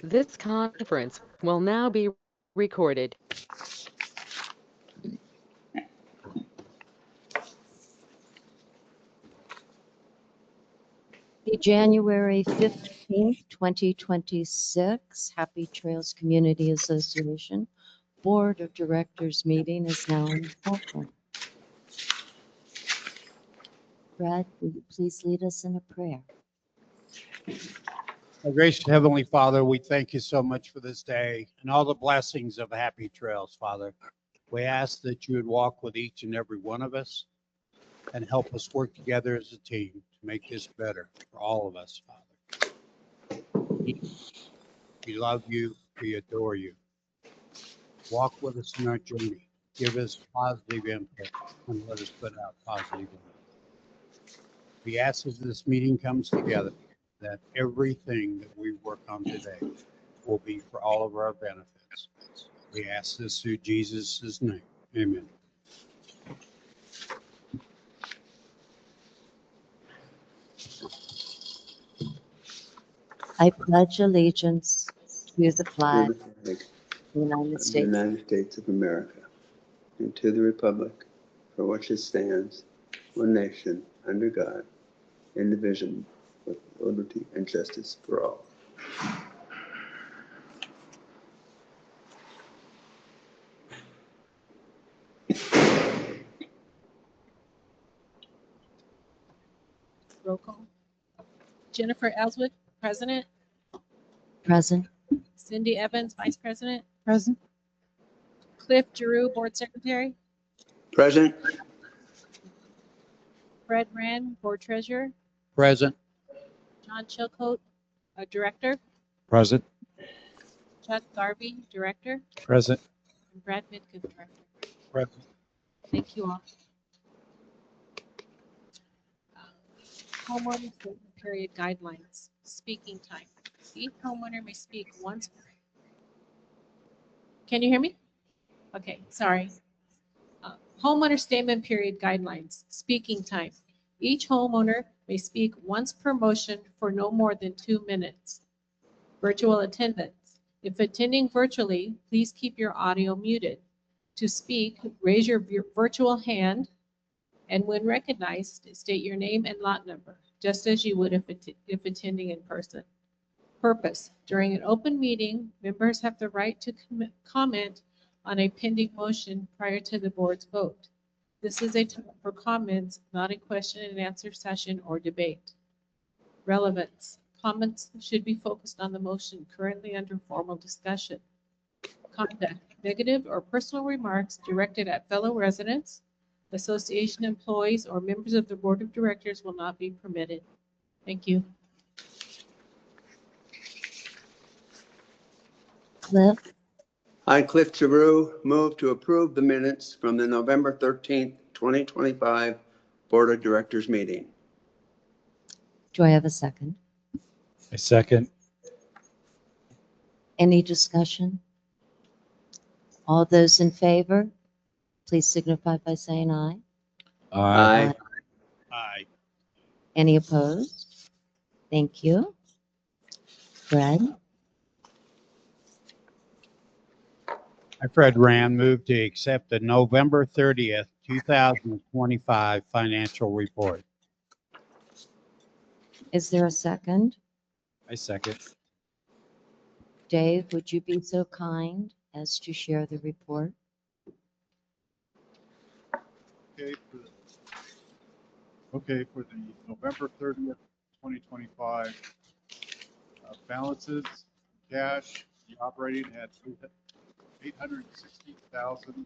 This conference will now be recorded. The January 15th, 2026 Happy Trails Community Association Board of Directors meeting is now in session. Brad, will you please lead us in a prayer? Our gracious Heavenly Father, we thank you so much for this day and all the blessings of Happy Trails, Father. We ask that you would walk with each and every one of us and help us work together as a team to make this better for all of us, Father. We love you. We adore you. Walk with us in our journey. Give us positive input and let us put out positive input. We ask as this meeting comes together that everything that we work on today will be for all of our benefits. We ask this through Jesus' name. Amen. I pledge allegiance to the flag of of the the United States of America, and to the republic for which it stands, one nation, under God, indivisible, with liberty and justice for all. Roll call. Jennifer Ellswood, President. Present. Cindy Evans, Vice President. Present. Cliff Giroux, Board Secretary. Present. Fred Rand, Board Treasurer. Present. John Chilcote, Director. Present. Chuck Garvey, Director. Present. And Brad Midkin, Director. Present. Thank you all. Homeowner statement period guidelines. Speaking time. Each homeowner may speak once. Can you hear me? Okay, sorry. Homeowner statement period guidelines. Speaking time. Each homeowner may speak once per motion for no more than 2 minutes. Virtual attendance. If attending virtually, please keep your audio muted. To speak, raise your virtual hand, and when recognized, state your name and lot number, just as you would if attending in person. Purpose. During an open meeting, members have the right to comment on a pending motion prior to the board's vote. This is a time for comments, not a question and answer session or debate. Relevance. Comments should be focused on the motion currently under formal discussion. Conduct. Negative or personal remarks directed at fellow residents, association employees, or members of the board of directors will not be permitted. Thank you. Cliff. I, Cliff Giroux, move to approve the minutes from the November 13th, 2025 Board of Directors meeting. Do I have a second? A second. Any discussion? All those in favor, please signify by saying aye. Aye. Aye. Any opposed? Thank you. Brad? I, Fred Rand, move to accept the November 30th, 2025 financial report. Is there a second? I second. Dave, would you be so kind as to share the report? Okay, for the November 30th, 2025 balances, cash, the operating had $860,003.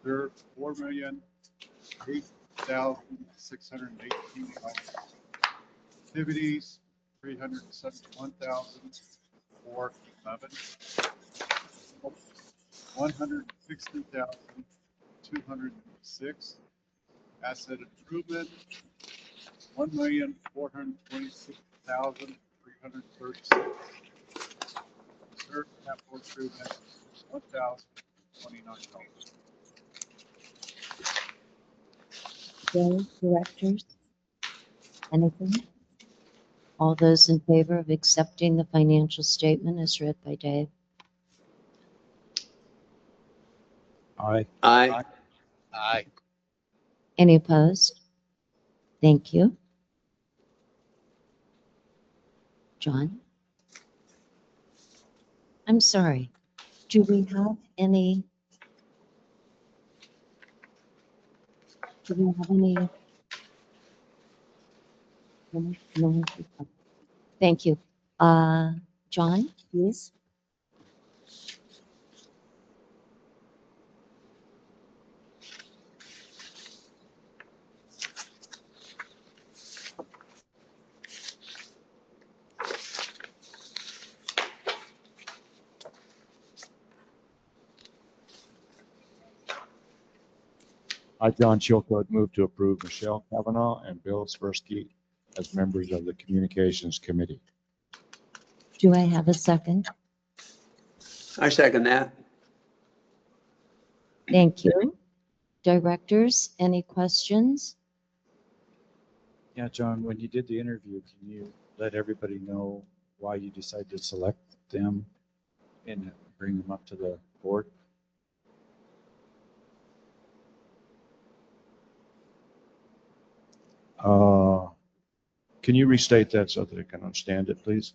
There, $4,008,618. Activities, $371,411. $160,206. Asset improvement, $1,426,336. Reserve capital improvement, $1,029. Dave, directors? Anything? All those in favor of accepting the financial statement as read by Dave? Aye. Aye. Aye. Any opposed? Thank you. John? I'm sorry. Do we have any? Do we have any? No. Thank you. John, please. I, John Chilcote, move to approve Michelle Kavanaugh and Bill Swirsky as members of the Communications Committee. Do I have a second? I second that. Thank you. Directors, any questions? Yeah, John, when you did the interview, can you let everybody know why you decided to select them and bring them up to the board? Can you restate that so that I can understand it, please?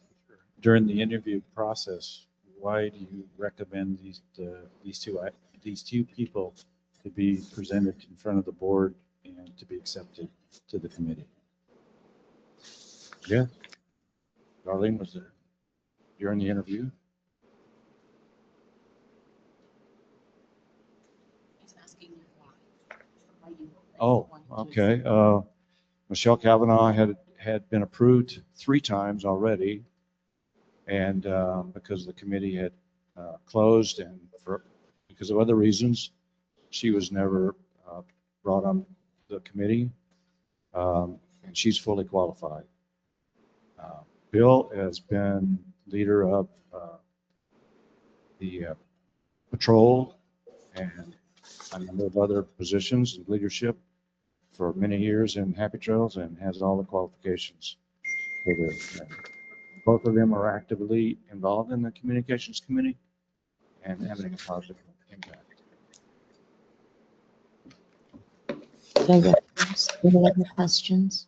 During the interview process, why do you recommend these two people to be presented in front of the board and to be accepted to the committee? Yeah. Darlene was there during the interview. He's asking you why you Oh, want to- okay. Michelle Kavanaugh had been approved 3 times already. And because the committee had closed and because of other reasons, she was never brought on the committee. And she's fully qualified. Bill has been leader of the patrol and a number of other positions in leadership for many years in Happy Trails and has all the qualifications for this. Both of them are actively involved in the communications committee and having a positive impact. Directors, any other questions?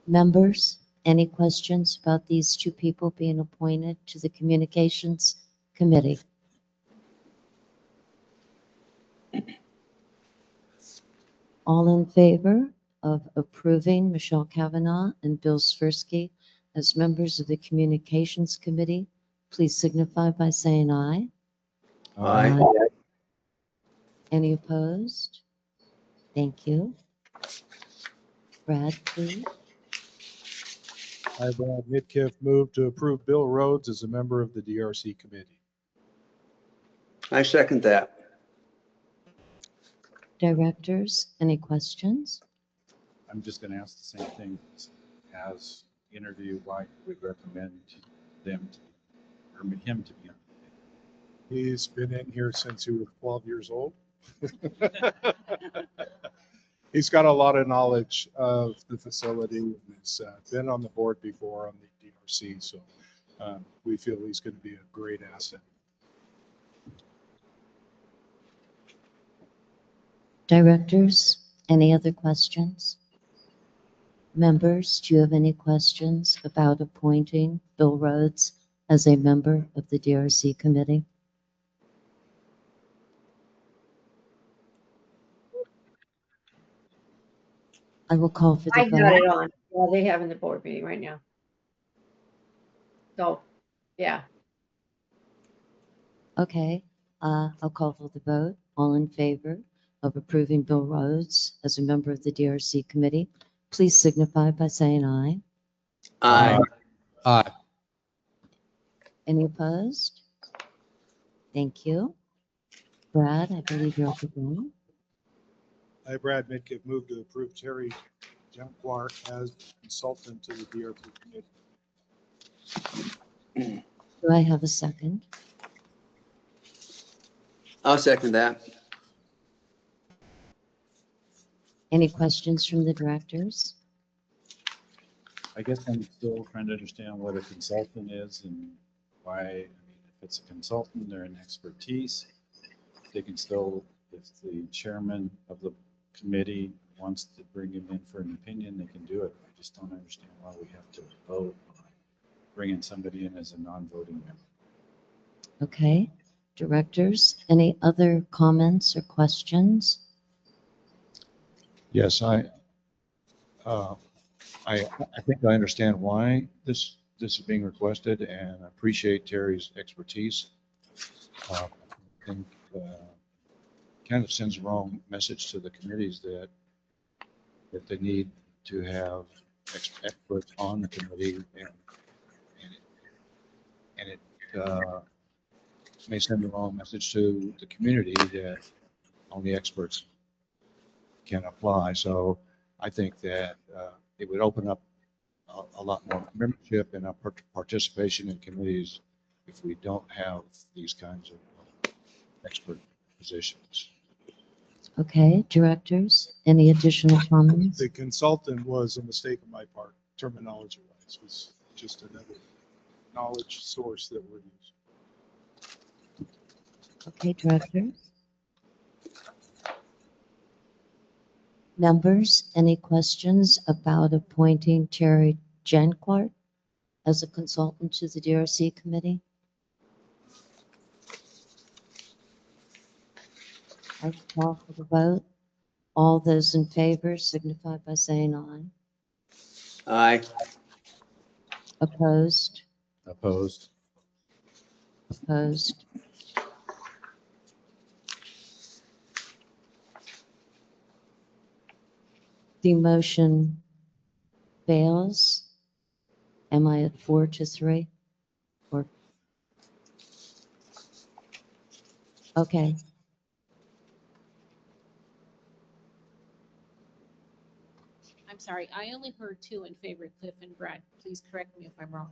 Members, any questions about these two people being appointed to the Communications Committee? All in favor of approving Michelle Kavanaugh and Bill Swirsky as members of the Communications Committee, please signify by saying aye. Aye. Any opposed? Thank you. Brad, please. I, Brad Midkiff, move to approve Bill Rhodes as a member of the DRC committee. I second that. Directors, any questions? I'm just going to ask the same thing as interview. Why we recommend them to, or him to be on. He's been in here since he was 12 years old. He's got a lot of knowledge of the facility and has been on the board before on the DRC. So we feel he's going to be a great asset. Directors, any other questions? Members, do you have any questions about appointing Bill Rhodes as a member of the DRC committee? I will call for the I got vote. it on. Well, they have in the board meeting right now. So, yeah. Okay, I'll call for the vote. All in favor of approving Bill Rhodes as a member of the DRC committee, please signify by saying aye. Aye. Aye. Any opposed? Thank you. Brad, I believe you're up again. I, Brad Midkiff, move to approve Terry Junkwart as consultant to the DRC committee. Do I have a second? I'll second that. Any questions from the directors? I guess I'm still trying to understand what a consultant is and why, I mean, if it's a consultant, they're an expertise. They can still, if the chairman of the committee wants to bring him in for an opinion, they can do it. I just don't understand why we have to vote on bringing somebody in as a non-voting member. Okay. Directors, any other comments or questions? Yes, uh, I think I understand why this is being requested and appreciate Terry's expertise. And kind of sends the wrong message to the committees that they need to have experts on the committee, and it may send the wrong message to the community that only experts can apply. So I think that it would open up a lot more membership and participation in committees if we don't have these kinds of expert positions. Okay, directors, any additional comments? The consultant was a mistake on my part, terminology wise. It's just another knowledge source that we're using. Okay, directors. Members, any questions about appointing Terry Genquart as a consultant to the DRC committee? I call for the vote. All those in favor signify by saying aye. Aye. Opposed? Opposed? Opposed. The motion fails. Am I at 4-3? Or, okay. I'm sorry, I only heard 2 in favor, Cliff and Brad. Please correct me if I'm wrong.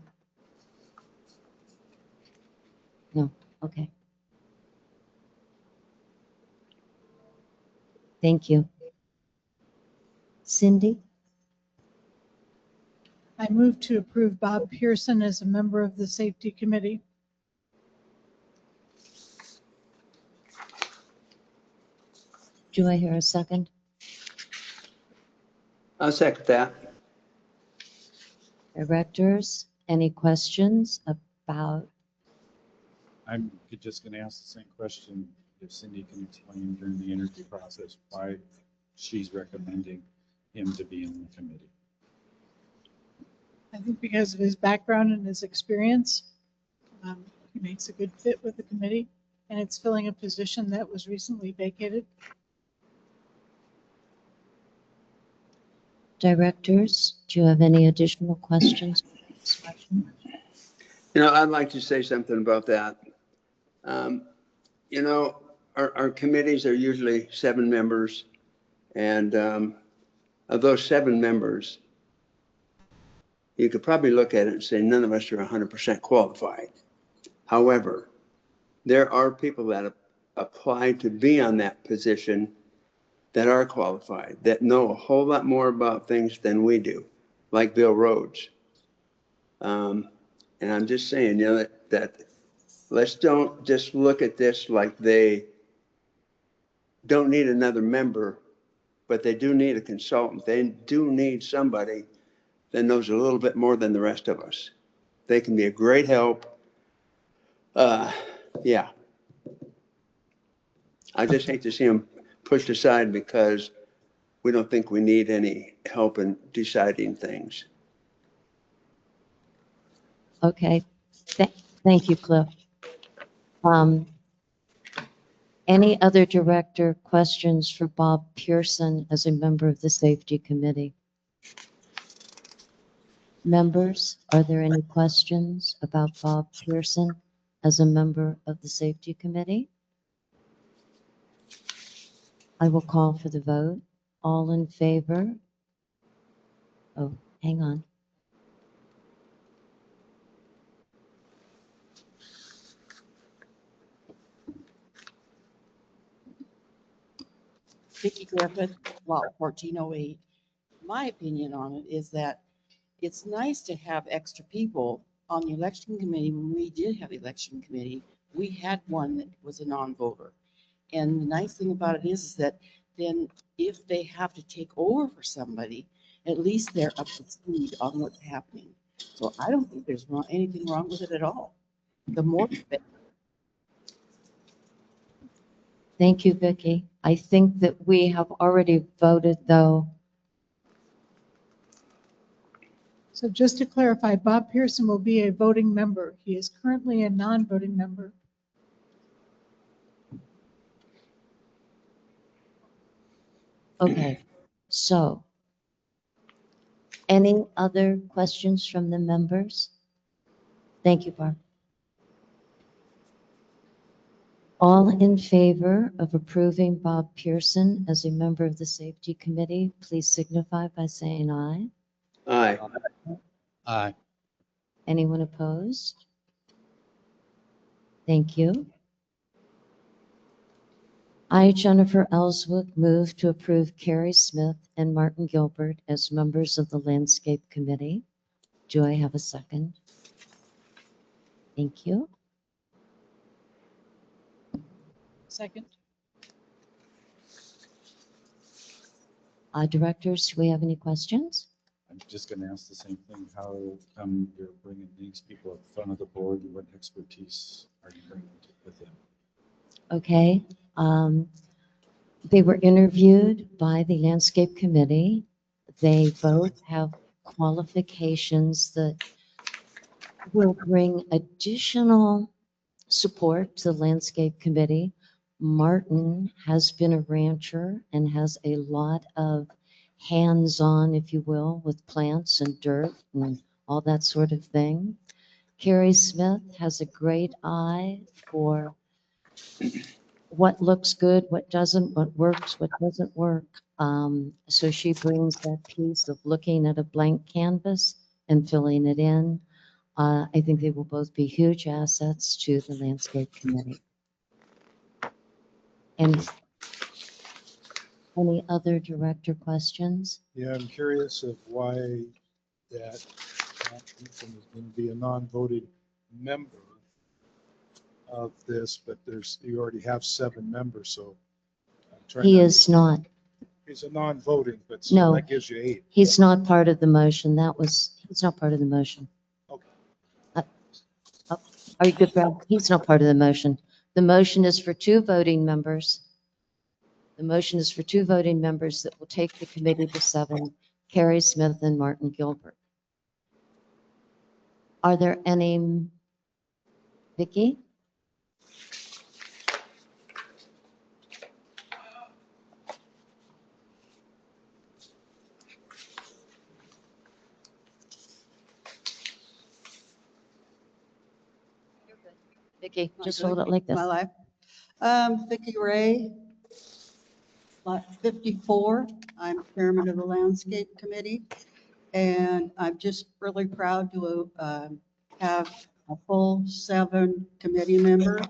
No, okay. Thank you. Cindy? I move to approve Bob Pearson as a member of the Safety Committee. Do I hear a second? I'll second that. Directors, any questions about? I'm just going to ask the same question. If Cindy can explain during the interview process why she's recommending him to be in the committee. I think because of his background and his experience, he makes a good fit with the committee, and it's filling a position that was recently vacated. Directors, do you have any additional questions? You know, I'd like to say something about that. You know, our committees are usually 7 members, and of those 7 members, you could probably look at it and say none of us are 100% qualified. However, there are people that apply to be on that position that are qualified, that know a whole lot more about things than we do, like Bill Rhodes. And I'm just saying, you know, that let's don't just look at this like they don't need another member, but they do need a consultant. They do need somebody that knows a little bit more than the rest of us. They can be a great help. Yeah. I just hate to see them pushed aside because we don't think we need any help in deciding things. Okay, thank you, Cliff. Any other director questions for Bob Pearson as a member of the Safety Committee? Members, are there any questions about Bob Pearson as a member of the Safety Committee? I will call for the vote. All in favor? Oh, hang on. Vicki Griffith, Lot 1408. My opinion on it is that it's nice to have extra people on the election committee. When we did have the election committee, we had one that was a non-voter. And the nice thing about it is that then if they have to take over for somebody, at least they're up to speed on what's happening. So I don't think there's anything wrong with it at all. The more, the better. Thank you, Vicki. I think that we have already voted, though. So just to clarify, Bob Pearson will be a voting member. He is currently a non-voting member. Okay, so any other questions from the members? Thank you, Barb. All in favor of approving Bob Pearson as a member of the Safety Committee, please signify by saying aye. Aye. Aye. Anyone opposed? Thank you. I, Jennifer Ellsworth, move to approve Carrie Smith and Martin Gilbert as members of the Landscape Committee. Do I have a second? Thank you. Second. Directors, do we have any questions? I'm just going to ask the same thing. How come you're bringing these people up front of the board? What expertise are you bringing with them? Okay. They were interviewed by the Landscape Committee. They both have qualifications that will bring additional support to the Landscape Committee. Martin has been a rancher and has a lot of hands-on, if you will, with plants and dirt and all that sort of thing. Carrie Smith has a great eye for what looks good, what doesn't, what works, what doesn't work. So she brings that piece of looking at a blank canvas and filling it in. I think they will both be huge assets to the Landscape Committee. And any other director questions? Yeah, I'm curious of why that Matt Pearson is going to be a non-voting member of this, but you already have 7 members, so I'm trying He to. is not. He's a non-voting, but still No. that gives you 8. He's not part of the motion. He's not part of the motion. Okay. Are you good, Brad? He's not part of the motion. The motion is for 2 voting members. The motion is for 2 voting members that will take the committee to 7, Carrie Smith and Martin Gilbert. Are there any, Vicki? Vicki, just hold it like this. My life. Vicki Ray, lot 54. I'm chairman of the Landscape Committee, and I'm just really proud to have a full 7 committee members.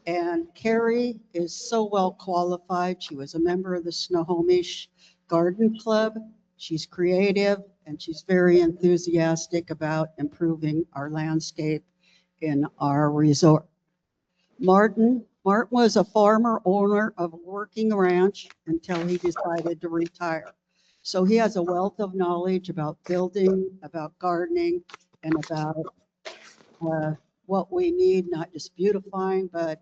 And Carrie is so well qualified. She was a member of the Snohomish Garden Club. She's creative and she's very enthusiastic about improving our landscape in our resort. Martin was a farmer owner of a working ranch until he decided to retire. So he has a wealth of knowledge about building, about gardening, and about what we need, not just beautifying, but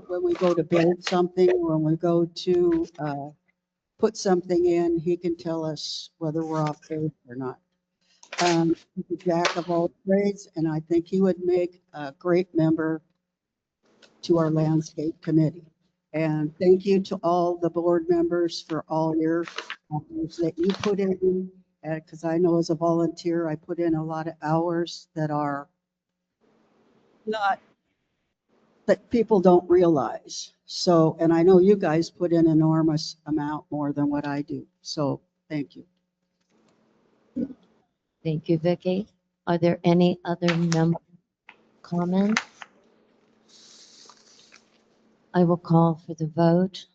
when we go to build something, when we go to put something in, he can tell us whether we're off base or not. He's a jack of all trades, and I think he would make a great member to our landscape committee. And thank you to all the board members for all your efforts that you put in, because I know as a volunteer, I put in a lot of hours that are not, that people don't realize. So, and I know you guys put in enormous amount more than what I do. So thank you. Thank you, Vicki. Are there any other comments? I will call for the vote.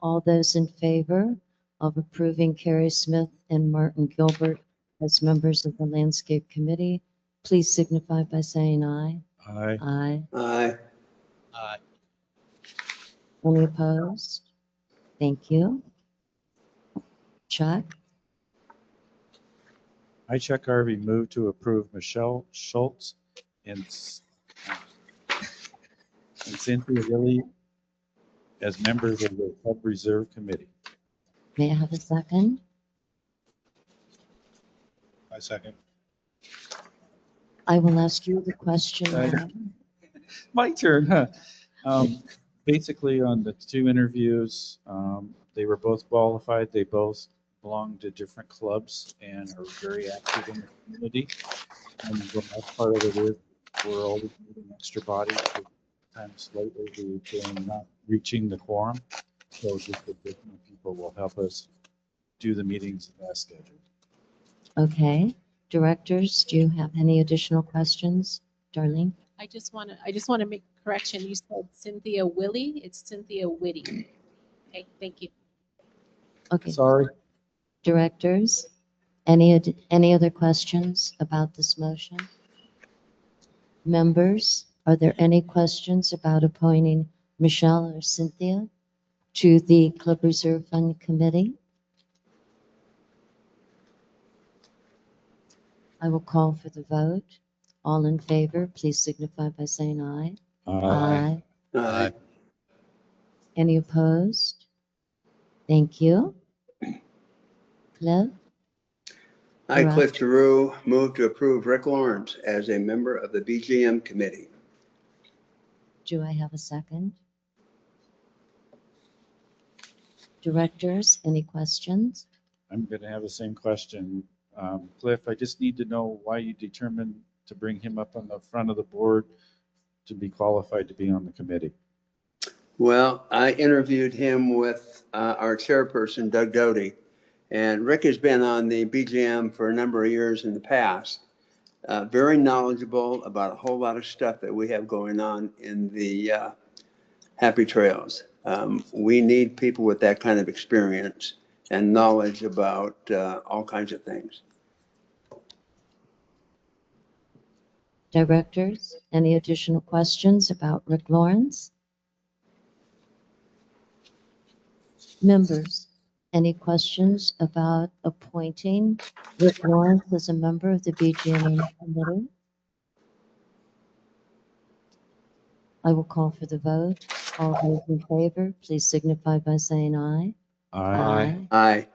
All those in favor of approving Carrie Smith and Martin Gilbert as members of the Landscape Committee, please signify by saying aye. Aye. Aye. Aye. Any opposed? Thank you. Chuck? I, Chuck Harvey, move to approve Michelle Schultz and Cynthia Willie as members of the Club Reserve Committee. May I have a second? I second. I will ask you the question now. My turn, huh? Basically, on the two interviews, they were both qualified. They both belong to different clubs and are very active in the community. And the best part of it is we're always needing extra bodies. Times lately we've been not reaching the quorum. So just additional people will help us do the meetings as scheduled. Okay. Directors, do you have any additional questions? Darlene? I just want to make a correction. You said Cynthia Willie. It's Cynthia Whitty. Okay, thank you. Okay. Sorry. Directors, any other questions about this motion? Members, are there any questions about appointing Michelle or Cynthia to the Club Reserve Fund Committee? I will call for the vote. All in favor, please signify by saying aye. Aye. Aye. Any opposed? Thank you. Cliff? I, You're up. Cliff Giroux, move to approve Rick Lawrence as a member of the BGM committee. Do I have a second? Directors, any questions? I'm going to have the same question. Cliff, I just need to know why you determined to bring him up on the front of the board to be qualified to be on the committee. Well, I interviewed him with our chairperson, Doug Doty, and Rick has been on the BGM for a number of years in the past. Very knowledgeable about a whole lot of stuff that we have going on in the Happy Trails. We need people with that kind of experience and knowledge about all kinds of things. Directors, any additional questions about Rick Lawrence? Members, any questions about appointing Rick Lawrence as a member of the BGM committee? I will call for the vote. All those in favor, please signify by saying aye. Aye. Aye.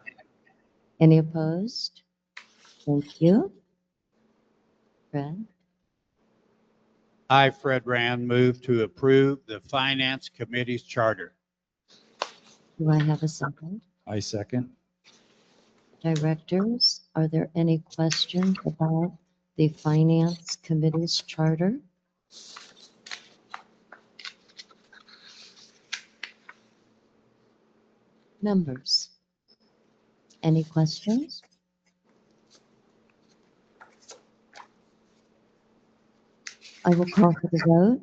Any opposed? Thank you. Fred? I, Fred Rand, move to approve the Finance Committee's charter. Do I have a second? I second. Directors, are there any questions about the Finance Committee's charter? Members, any questions? I will call for the vote.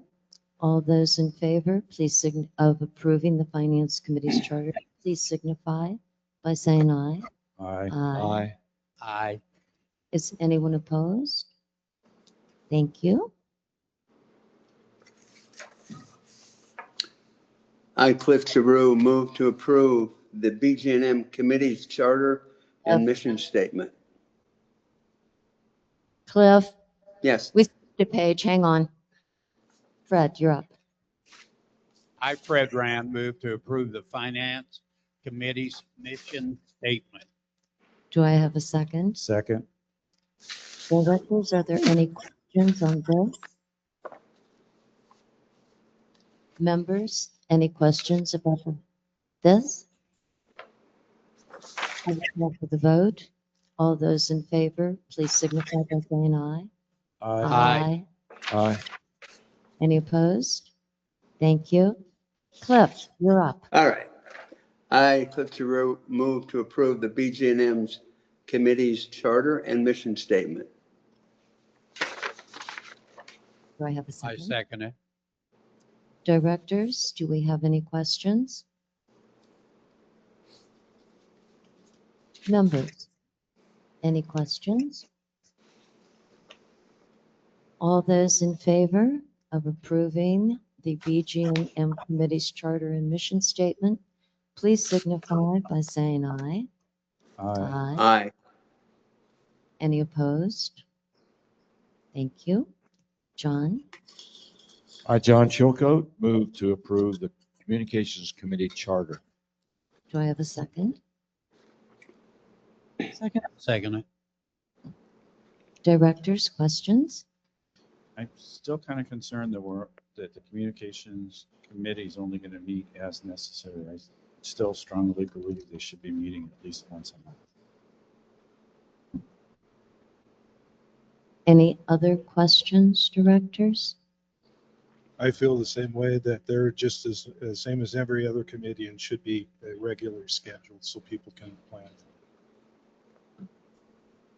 All those in favor, please of approving the Finance Committee's charter, please signify by saying aye. Aye. Aye. Aye. Is anyone opposed? Thank you. I, Cliff Giroux, move to approve the BGM committee's charter and mission statement. Cliff, Yes. we skipped a page. Hang on. Fred, you're up. I, Fred Rand, move to approve the Finance Committee's mission statement. Do I have a second? Second. Directors, are there any questions on this? Members, any questions about this? I will call for the vote. All those in favor, please signify by saying aye. Aye. Aye. Any opposed? Thank you. Cliff, you're up. All right. I, Cliff Giroux, move to approve the BGM's committee's charter and mission statement. Do I have a I second? second it. Directors, do we have any questions? Members, any questions? All those in favor of approving the BGM Committee's Charter and Mission Statement, please signify by saying aye. Aye. Aye. Any opposed? Thank you. John, I, John Chilcote, move to approve the Communications Committee Charter. do I have a second? Second. Second. Directors, questions? I'm still kind of concerned that the Communications Committee is only going to meet as necessary. I still strongly believe they should be meeting at least once a month. Any other questions, directors? I feel the same way, that they're just as same as every other committee and should be a regular schedule so people can plan.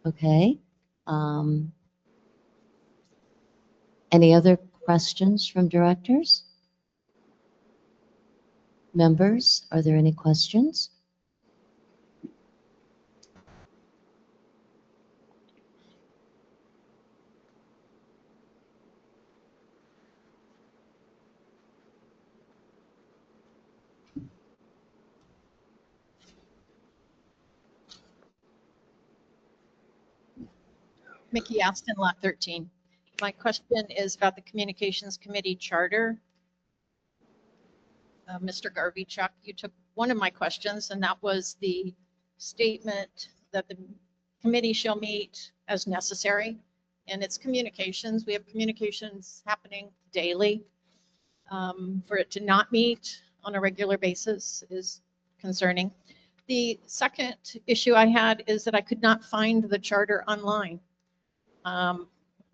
Okay. Any other questions from directors? Members, are there any questions? Mickey Aston, Lot 13. My question is about the Communications Committee Charter. Mr. Garveychuk, you took one of my questions, and that was the statement that the committee shall meet as necessary. And it's communications. We have communications happening daily. For it to not meet on a regular basis is concerning. The second issue I had is that I could not find the charter online.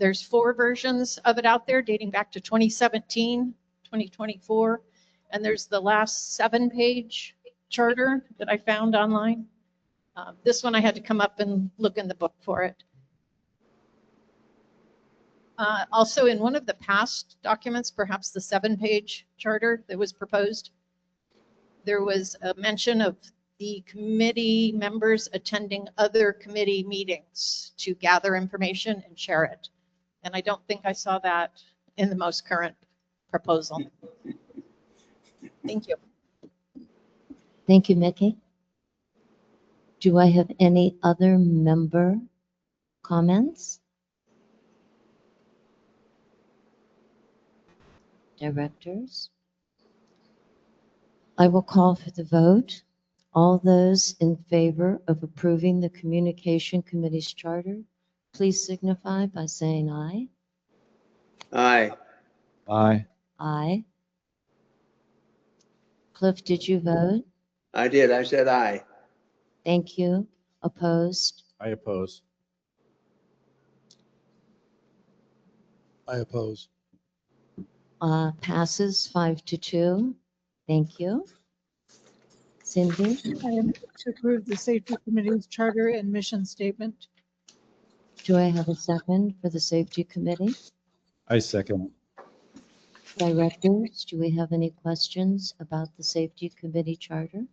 There's 4 versions of it out there dating back to 2017, 2024, and there's the last 7-page charter that I found online. This one I had to come up and look in the book for it. Also, in one of the past documents, perhaps the 7-page charter that was proposed, there was a mention of the committee members attending other committee meetings to gather information and share it. And I don't think I saw that in the most current proposal. Thank you. Thank you, Mickey. Do I have any other member comments? Directors? I will call for the vote. All those in favor of approving the Communication Committee's charter, please signify by saying aye. Aye. Aye. Aye. Cliff, did you vote? I did. I said aye. Thank you. Opposed? I oppose. I oppose. Passes 5-2. Thank you. Cindy, I am to approve the Safety Committee's charter and mission statement. do I have a second for the Safety Committee? I second. Directors, do we have any questions about the Safety Committee charter?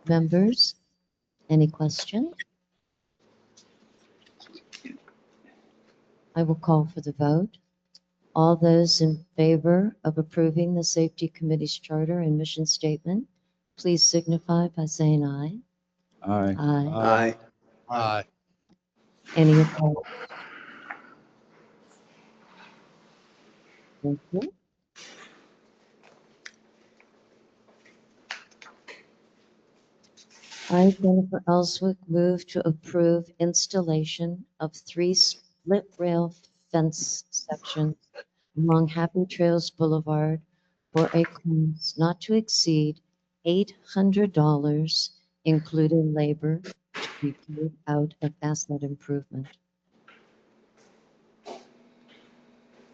Members, any questions? I will call for the vote. All those in favor of approving the Safety Committee's charter and mission statement, please signify by saying aye. Aye. Aye. Aye. Aye. Any opposed? Thank you. I, Jennifer Ellswick, move to approve installation of 3 split rail fence sections along Happy Trails Boulevard for a cost not to exceed $800, including labor, to be paid out of asset improvement.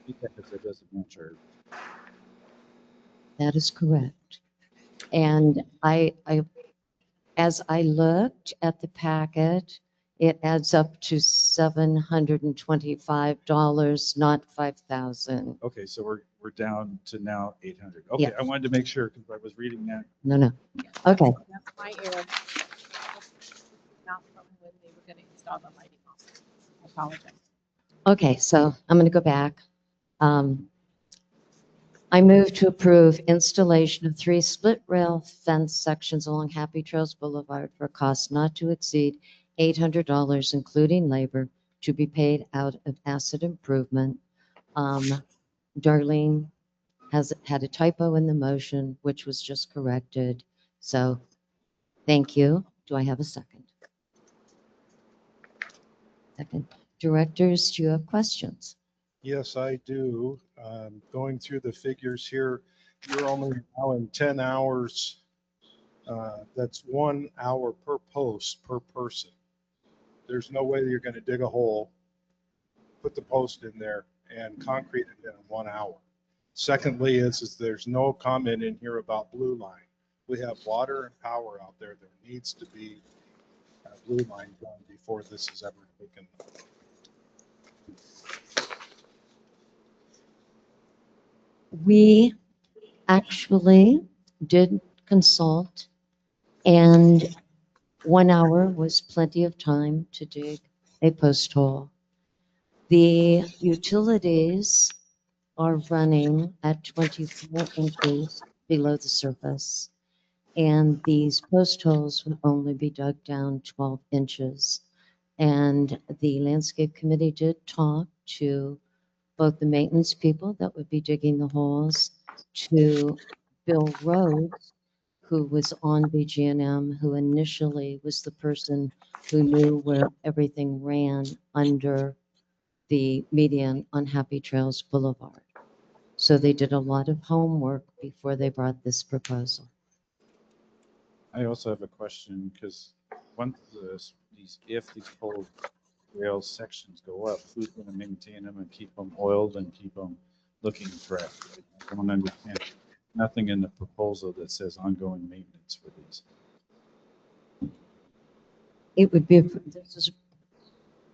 Because it doesn't matter. That is correct. And as I looked at the packet, It adds up to $725, not 5,000. Okay, so we're down to now 800. Okay, Yeah. I wanted to make sure because I was reading that. No, no. Okay. That's my error. Not from when they were going to install the lighting. I apologize. Okay, so I'm going to go back. I move to approve installation of 3 split rail fence sections along Happy Trails Boulevard for a cost not to exceed $800, including labor, to be paid out of asset improvement. Darlene has had a typo in the motion, which was just corrected. So thank you. Do I have a second? Second. Directors, do you have questions? Yes, I do. Going through the figures here, you're only allowing 10 hours. That's 1 hour per post per person. There's no way you're going to dig a hole, put the post in there, and concrete it in 1 hour. Secondly, is there's no comment in here about blue line. We have water and power out there. There needs to be a blue line done before this is ever taken. We actually did consult, and 1 hour was plenty of time to dig a post hole. The utilities are running at 24 inches below the surface, and these post holes would only be dug down 12 inches. And the landscape committee did talk to both the maintenance people that would be digging the holes, to Bill Rhodes, who was on BGNM, who initially was the person who knew where everything ran under the median on Happy Trails Boulevard. So they did a lot of homework before they brought this proposal. I also have a question because once if these whole rail sections go up, who's going to maintain them and keep them oiled and keep them looking fresh? I don't understand. Nothing in the proposal that says ongoing maintenance for these. It would be,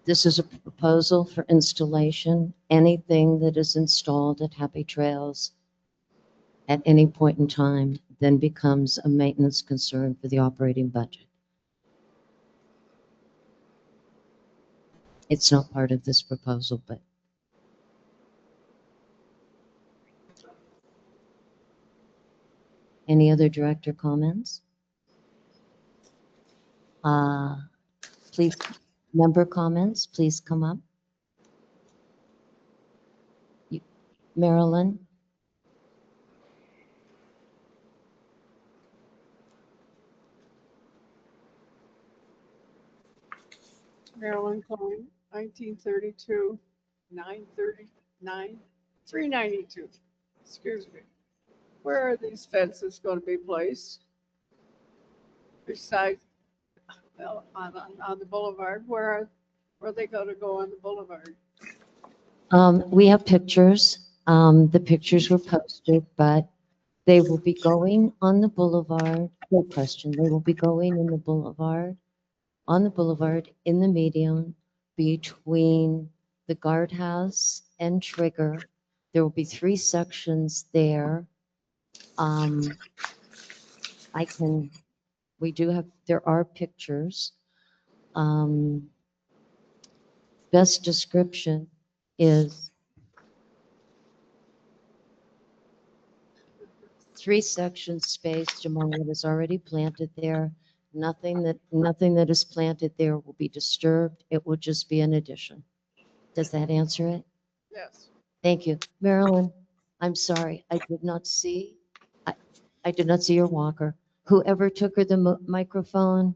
this is a proposal for installation. Anything that is installed at Happy Trails at any point in time then becomes a maintenance concern for the operating budget. It's not part of this proposal, but any other director comments? Please, member comments, please come up. Marilyn? Marilyn Cohen, 1932, 939, 392. Excuse me. Where are these fences going to be placed? Besides, well, on the boulevard, where are they going to go on the boulevard? We have pictures. The pictures were posted, but they will be going on the boulevard. Good question. They will be going in the boulevard, on the boulevard in the median between the guardhouse and Trigger. There will be 3 sections there. There are pictures. Best description is 3 sections spaced among what is already planted there. Nothing that is planted there will be disturbed. It will just be an addition. Does that answer it? Yes. Thank you. Marilyn, I'm sorry. I did not see your walker. Whoever took her the microphone,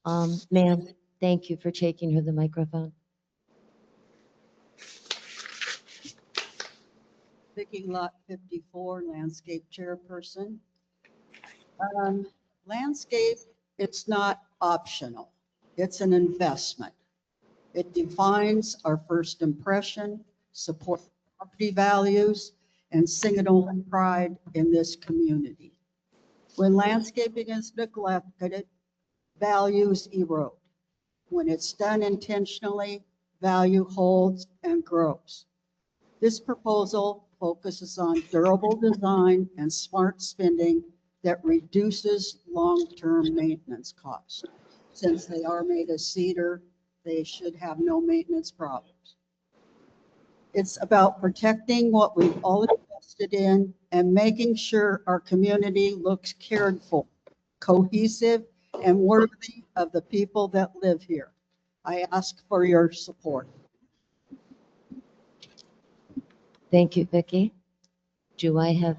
ma'am, thank you for taking her the microphone. Vicky Lot 54, landscape chairperson. Landscape, it's not optional. It's an investment. It defines our first impression, support property values, and signal pride in this community. When landscaping is neglected, values erode. When it's done intentionally, value holds and grows. This proposal focuses on durable design and smart spending that reduces long-term maintenance costs. Since they are made of cedar, they should have no maintenance problems. It's about protecting what we've all invested in and making sure our community looks cared for, cohesive, and worthy of the people that live here. I ask for your support. Thank you, Vicki. Do I have?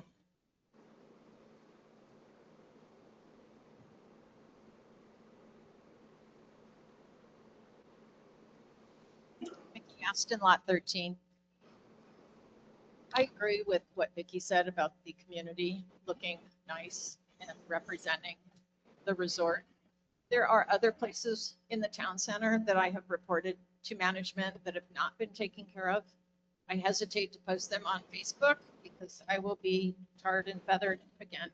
Mickey Aston, Lot 13. I agree with what Vicki said about the community looking nice and representing the resort. There are other places in the town center that I have reported to management that have not been taken care of. I hesitate to post them on Facebook because I will be tarred and feathered again.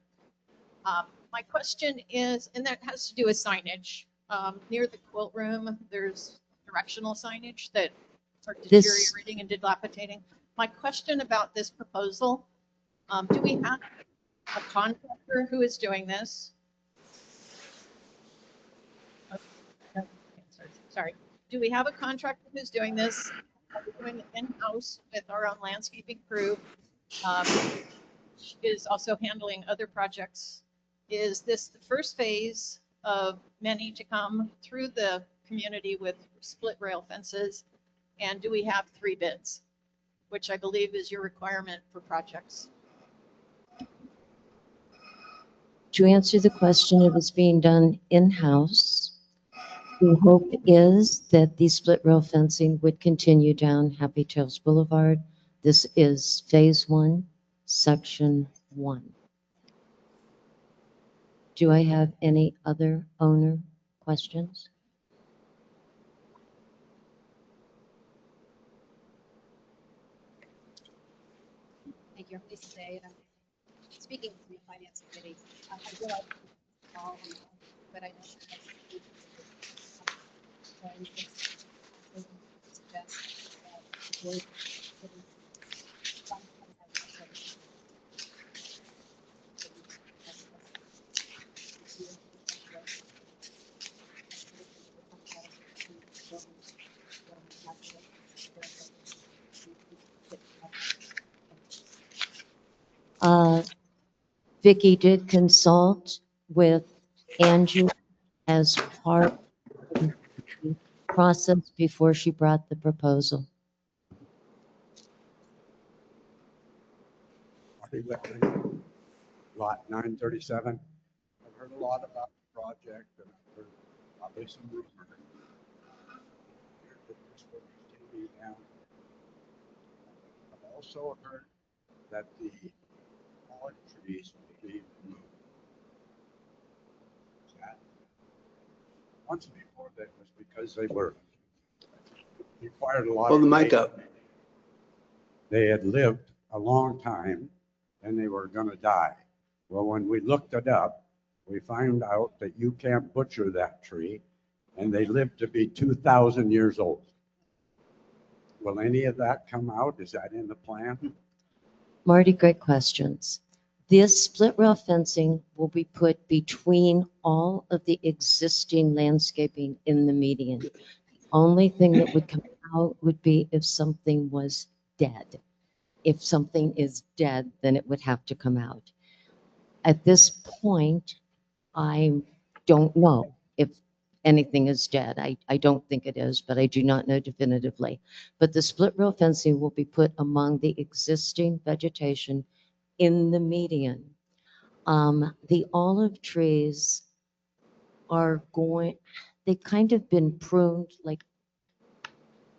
My question is, and that has to do with signage. Near the quilt room, there's directional signage that are deteriorating and dilapidating. My question about this proposal, do we have a contractor who is doing this? Sorry. Do we have a contractor who's doing this? Are we doing it in-house with our own landscaping crew? Is also handling other projects. Is this the first phase of many to come through the community with split rail fences? And do we have 3 bids, which I believe is your requirement for projects? To answer the question, it is being done in-house. The hope is that the split rail fencing would continue down Happy Trails Boulevard. This is phase 1, section 1. Do I have any other owner questions? Thank you. I'm Lisa Day, and I'm speaking from the Finance Committee. I realize it's small, but I know that so I would just suggest that the board consider some kind of resolution. Vicki did consult with Angie as part of the process before she brought the proposal. Marty Whitman, lot 937. I've heard a lot about the project and I've heard probably some rumors. That this will continue down. I've also heard that the olive trees will be removed. Is that once before that was because they were required a lot. Hold the mic up. They had lived a long time and they were going to die. Well, when we looked it up, we found out that you can't butcher that tree and they lived to be 2,000 years old. Will any of that come out? Is that in the plan? Marty, great questions. This split rail fencing will be put between all of the existing landscaping in the median. The only thing that would come out would be if something was dead. If something is dead, then it would have to come out. At this point, I don't know if anything is dead. I don't think it is, but I do not know definitively. But the split rail fencing will be put among the existing vegetation in the median. The olive trees are going, they've kind of been pruned. Like,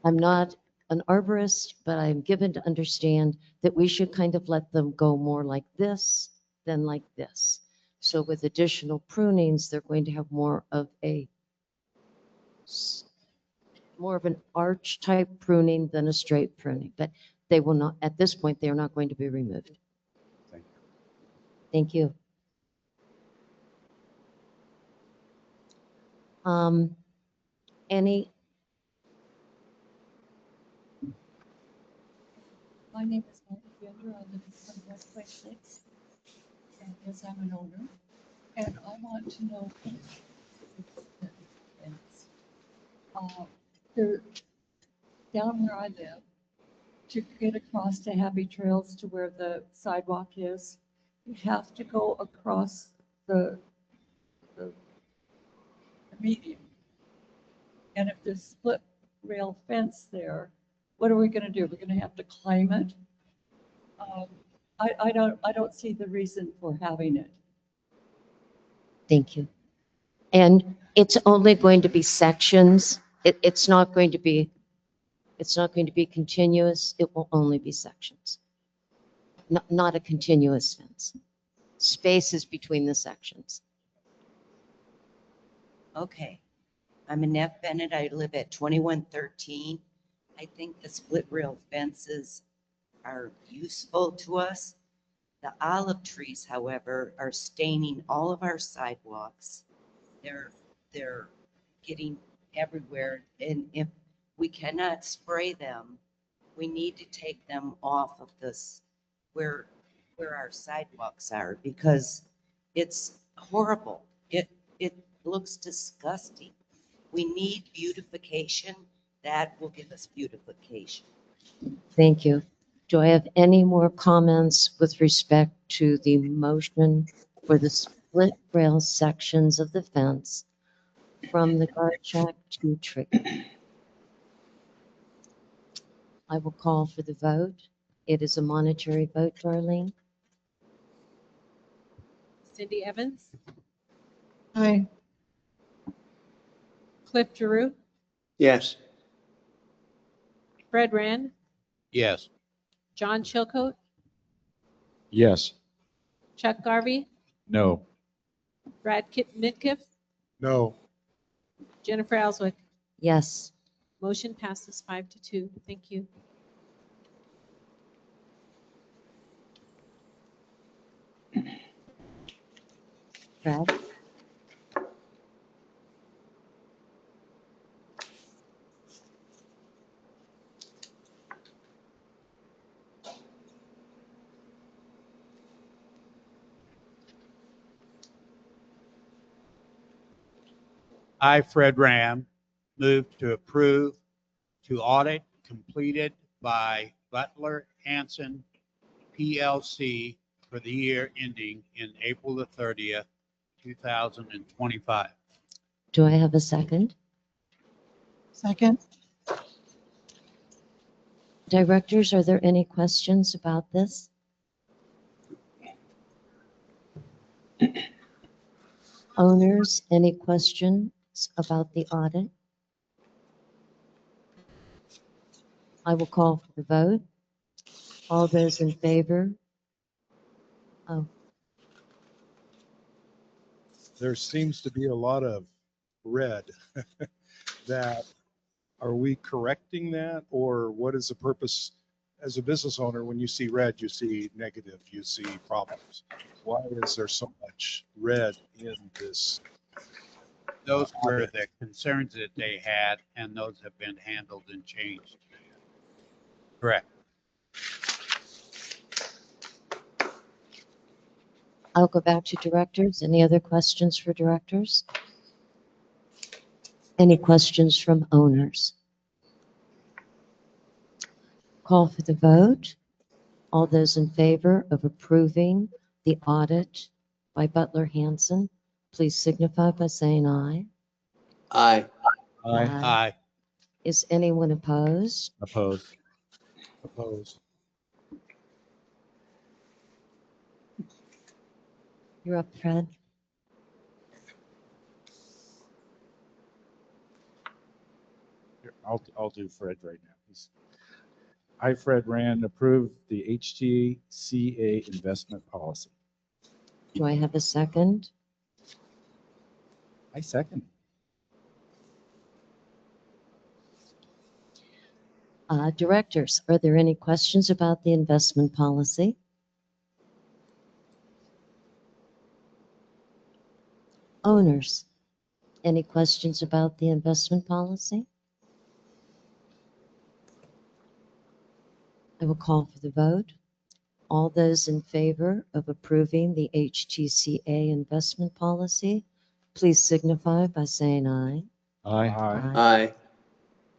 I'm not an arborist, but I'm given to understand that we should kind of let them go more like this than like this. So with additional prunings, they're going to have more of an arch type pruning than a straight pruning, but they will not, at this point, they are not going to be removed. Thank you. Thank you. Any, My name is Martha Bender. I live in West 26, and yes, I'm an owner. And I want to know there, down where I live, to get across to Happy Trails to where the sidewalk is, you have to go across the median. And if there's split rail fence there, what are we going to do? We're going to have to climb it. I don't see the reason for having it. thank you. And it's only going to be sections. It's not going to be, it's not going to be continuous. It will only be sections. Not a continuous fence. Spaces between the sections. Okay. I'm Annette Bennett. I live at 2113. I think the split rail fences are useful to us. The olive trees, however, are staining all of our sidewalks. They're getting everywhere. And if we cannot spray them, we need to take them off of this where our sidewalks are, because it's horrible. It looks disgusting. We need beautification. That will give us beautification. Thank you. Do I have any more comments with respect to the motion for the split rail sections of the fence from the guard shack to Trigger? I will call for the vote. It is a monetary vote, Darlene. Cindy Evans, Aye. Cliff Giroux, Yes. Fred Rand, Yes. John Chilcote, Yes. Chuck Garvey, No. Brad Midkiff, No. Jennifer Ellswick. Yes. Motion passes 5-2. Thank you. Fred? I, Fred Ram, move to approve to audit completed by Butler Hanson PLC for the year ending in April the 30th, 2025. Do I have a second? Second. Directors, are there any questions about this? Owners, any questions about the audit? I will call for the vote. All those in favor? Oh, There seems to be a lot of red. That, are we correcting that, or what is the purpose? As a business owner, when you see red, you see negative, you see problems. Why is there so much red in this? Those were the concerns that they had, and those have been handled and changed. Correct. I'll go back to directors. Any other questions for directors? Any questions from owners? Call for the vote. All those in favor of approving the audit by Butler Hanson, please signify by saying aye. Aye. Aye. Aye. Is anyone opposed? Opposed. Opposed. You're up, Fred. Here, I'll do Fred right now. I, Fred Rand, approve the HTCA investment policy. Do I have a second? I second. Directors, are there any questions about the investment policy? Owners, Any questions about the investment policy? I will call for the vote. All those in favor of approving the HTCA investment policy, please signify by saying aye. Aye. Aye.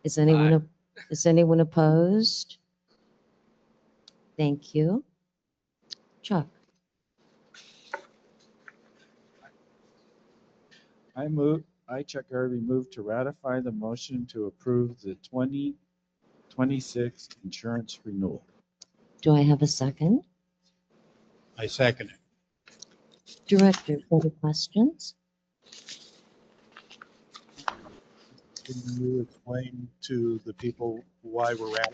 Is anyone opposed? Thank you. Chuck, I, Chuck Garvey, move to ratify the motion to approve the 2026 insurance renewal. do I have a second? I second it. Director, any questions? Can you explain to the people why we're at?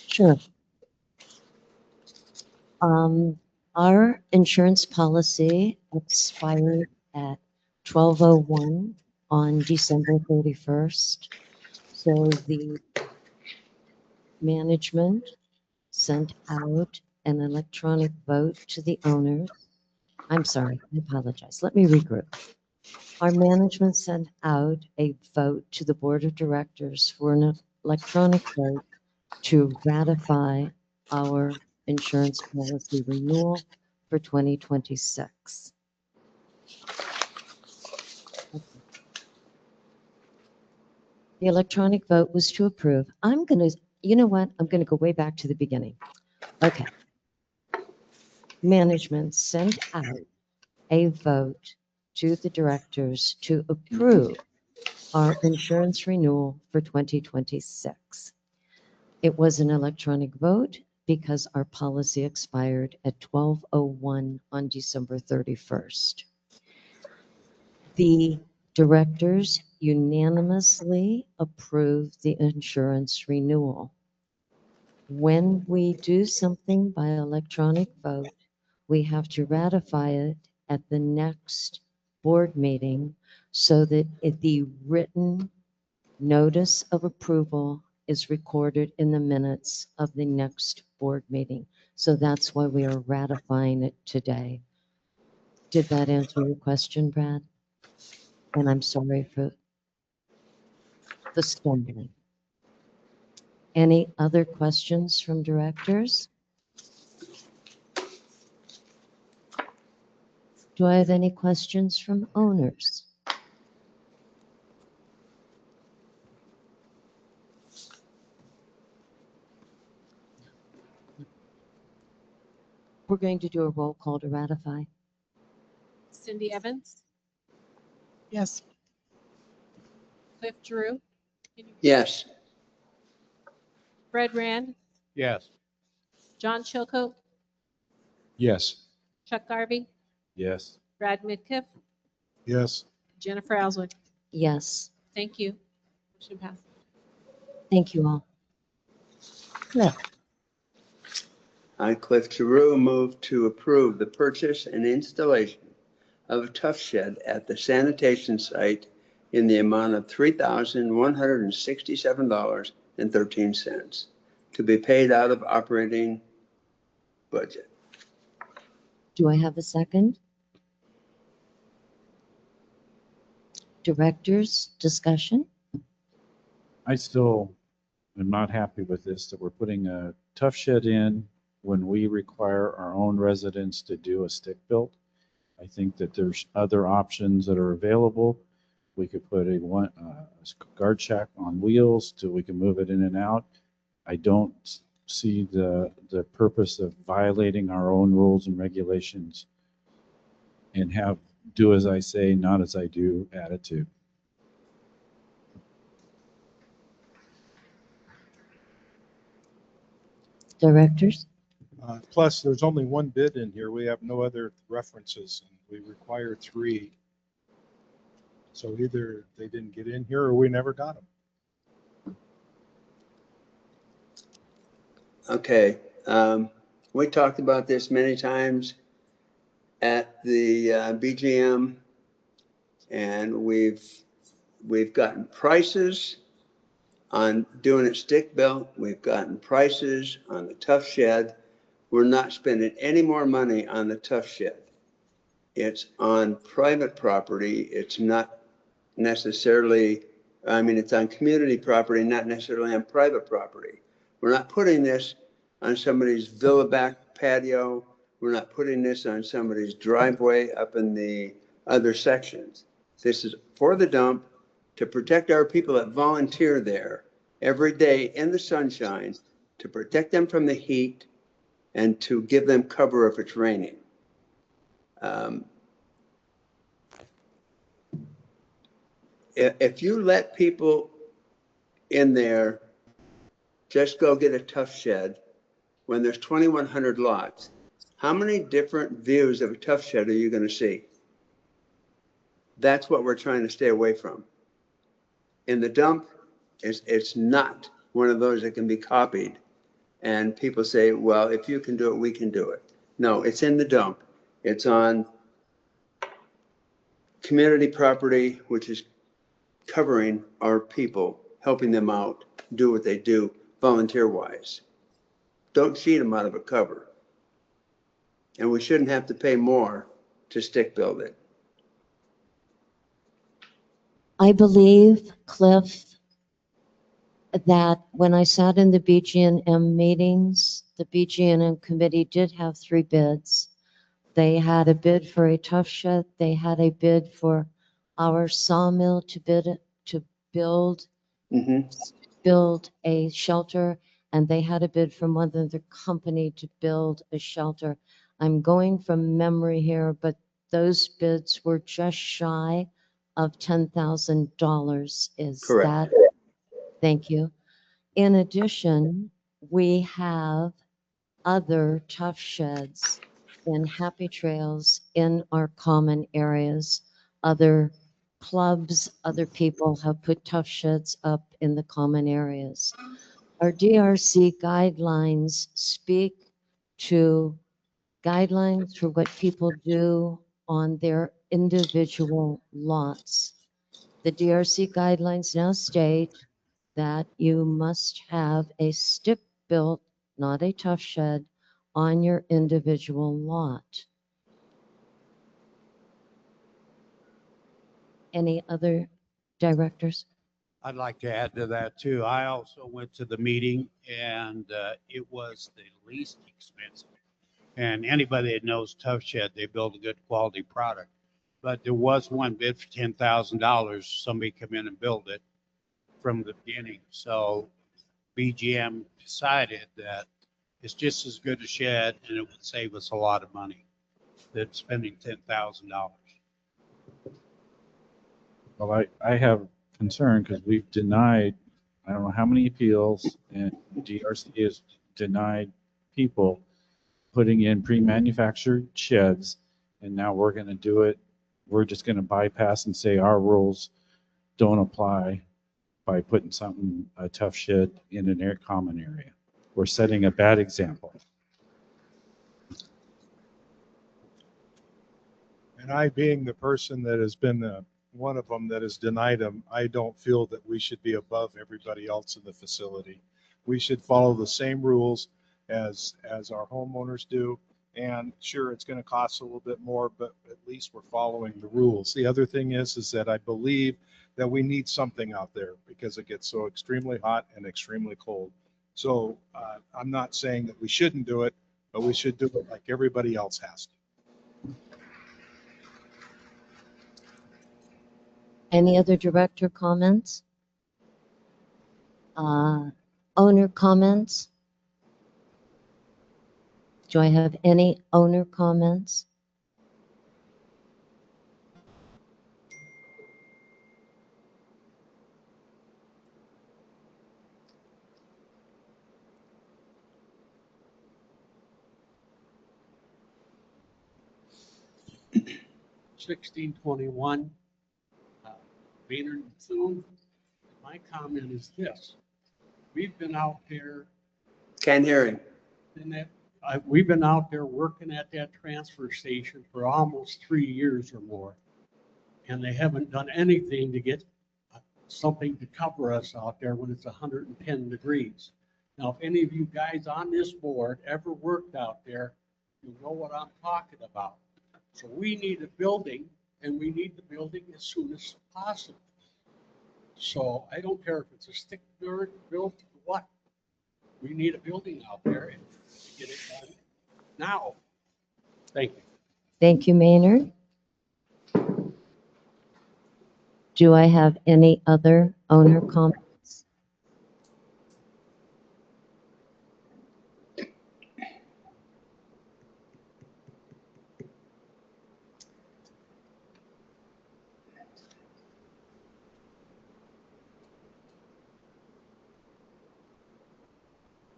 Sure. Our insurance policy expired at 12:01 on December 31st. So the management sent out an electronic vote to the owners. I'm sorry, I apologize. Let me regroup. Our management sent out a vote to the board of directors for an electronic vote to ratify our insurance policy renewal for 2026. The electronic vote was to approve. You know what? I'm going to go way back to the beginning. Okay. Management sent out a vote to the directors to approve our insurance renewal for 2026. It was an electronic vote because our policy expired at 12:01 on December 31st. The directors unanimously approved the insurance renewal. When we do something by electronic vote, we have to ratify it at the next board meeting so that the written notice of approval is recorded in the minutes of the next board meeting. So that's why we are ratifying it today. Did that answer your question, Brad? And I'm sorry for the stumbling. Any other questions from directors? Do I have any questions from owners? We're going to do a roll call to ratify. Cindy Evans, Yes. Cliff Drew, Yes. Fred Rand, Yes. John Chilcote, Yes. Chuck Garvey, Yes. Brad Midkiff, Yes. Jennifer Ellsworth. Yes. Thank you. Motion passed. Thank you all. Cliff, I, Cliff Giroux, move to approve the purchase and installation of a tough shed at the sanitation site in the amount of $3,167.13 to be paid out of operating budget. do I have a second? Directors, discussion? I still am not happy with this, that we're putting a tough shed in when we require our own residents to do a stick built. I think that there's other options that are available. We could put a guard shack on wheels till we can move it in and out. I don't see the purpose of violating our own rules and regulations and have do as I say, not as I do attitude. Directors? Plus, there's only one bid in here. We have no other references, and we require 3. So either they didn't get in here or we never got them. Okay. We talked about this many times at the BGM, and we've gotten prices on doing it stick built. We've gotten prices on the tough shed. We're not spending any more money on the tough shed. it's on private property. It's not necessarily, I mean, it's on community property, not necessarily on private property. We're not putting this on somebody's villa back patio. We're not putting this on somebody's driveway up in the other sections. This is for the dump to protect our people that volunteer there every day in the sunshine, to protect them from the heat and to give them cover if it's raining. If you let people in there just go get a tough shed when there's 2,100 lots, how many different views of a tough shed are you going to see? That's what we're trying to stay away from. In the dump, it's not one of those that can be copied. And people say, well, if you can do it, we can do it. No, it's in the dump. It's on community property, which is covering our people, helping them out, do what they do volunteer-wise. Don't cheat them out of a cover. And we shouldn't have to pay more to stick build it. I believe, Cliff, that when I sat in the BGNM meetings, the BGNM committee did have 3 bids. They had a bid for a tough shed. They had a bid for our sawmill to build a shelter, and they had a bid from one other company to build a shelter. I'm going from memory here, but those bids were just shy of $10,000. Is Correct. that? Thank you. In addition, we have other tough sheds in Happy Trails in our common areas. Other clubs, other people have put tough sheds up in the common areas. Our DRC guidelines speak to guidelines for what people do on their individual lots. The DRC guidelines now state that you must have a stick-built, not a tough shed, on your individual lot. Any other directors? I'd like to add to that too. I also went to the meeting and it was the least expensive. And anybody that knows Tough Shed, they build a good quality product. But there was one bid for $10,000. Somebody come in and build it from the beginning. So BGM decided that it's just as good a shed and it would save us a lot of money than spending $10,000. Well, I have concern because we've denied, I don't know how many appeals, and DRC has denied people putting in pre-manufactured sheds, and now we're going to do it. We're just going to bypass and say our rules don't apply by putting something, a tough shed in an common area. We're setting a bad example. And I, being the person that has been one of them that has denied them, I don't feel that we should be above everybody else in the facility. We should follow the same rules as our homeowners do. And sure, it's going to cost a little bit more, but at least we're following the rules. The other thing is that I believe that we need something out there because it gets so extremely hot and extremely cold. So I'm not saying that we shouldn't do it, but we should do it like everybody else has to. Any other director comments? Owner comments? Do I have any owner comments? $16.21. Maynard and Thune. My comment is this: we've been out there. Can't hear him. We've been out there working at that transfer station for almost 3 years or more, and they haven't done anything to get something to cover us out there when it's 110 degrees. Now, if any of you guys on this board ever worked out there, you know what I'm talking about. So we need a building, and we need the building as soon as possible. So I don't care if it's a stick built or what. We need a building out there and get it done now. Thank you. Thank you, Maynard. Do I have any other owner comments?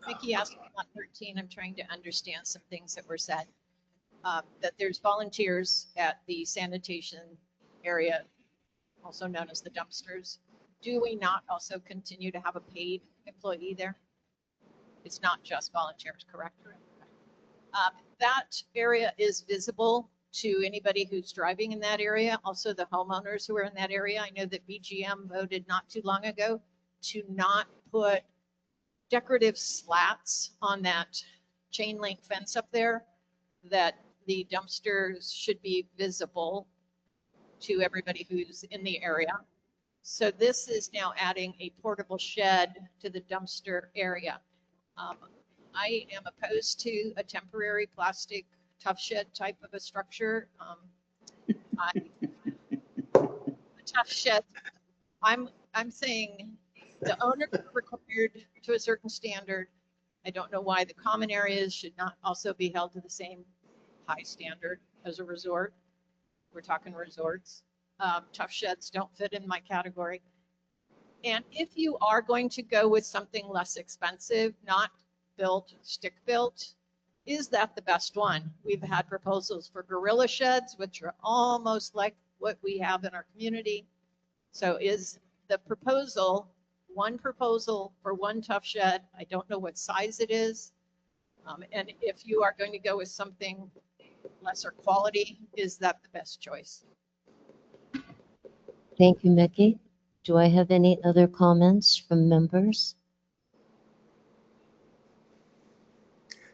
Mickey asked me on 13, I'm trying to understand some things that were said. That there's volunteers at the sanitation area, also known as the dumpsters. Do we not also continue to have a paid employee there? It's not just volunteers, correct? That area is visible to anybody who's driving in that area, also the homeowners who are in that area. I know that BGM voted not too long ago to not put decorative slats on that chain link fence up there, that the dumpsters should be visible to everybody who's in the area. So this is now adding a portable shed to the dumpster area. I am opposed to a temporary plastic tough shed type of a structure. A tough shed, I'm saying the owner is required to a certain standard. I don't know why the common areas should not also be held to the same high standard as a resort. We're talking resorts. Tough sheds don't fit in my category. And if you are going to go with something less expensive, not built, stick built, is that the best one? We've had proposals for gorilla sheds, which are almost like what we have in our community. So is the proposal, one proposal for one tough shed, I don't know what size it is. And if you are going to go with something lesser quality, is that the best choice? Thank you, Mickey. Do I have any other comments from members?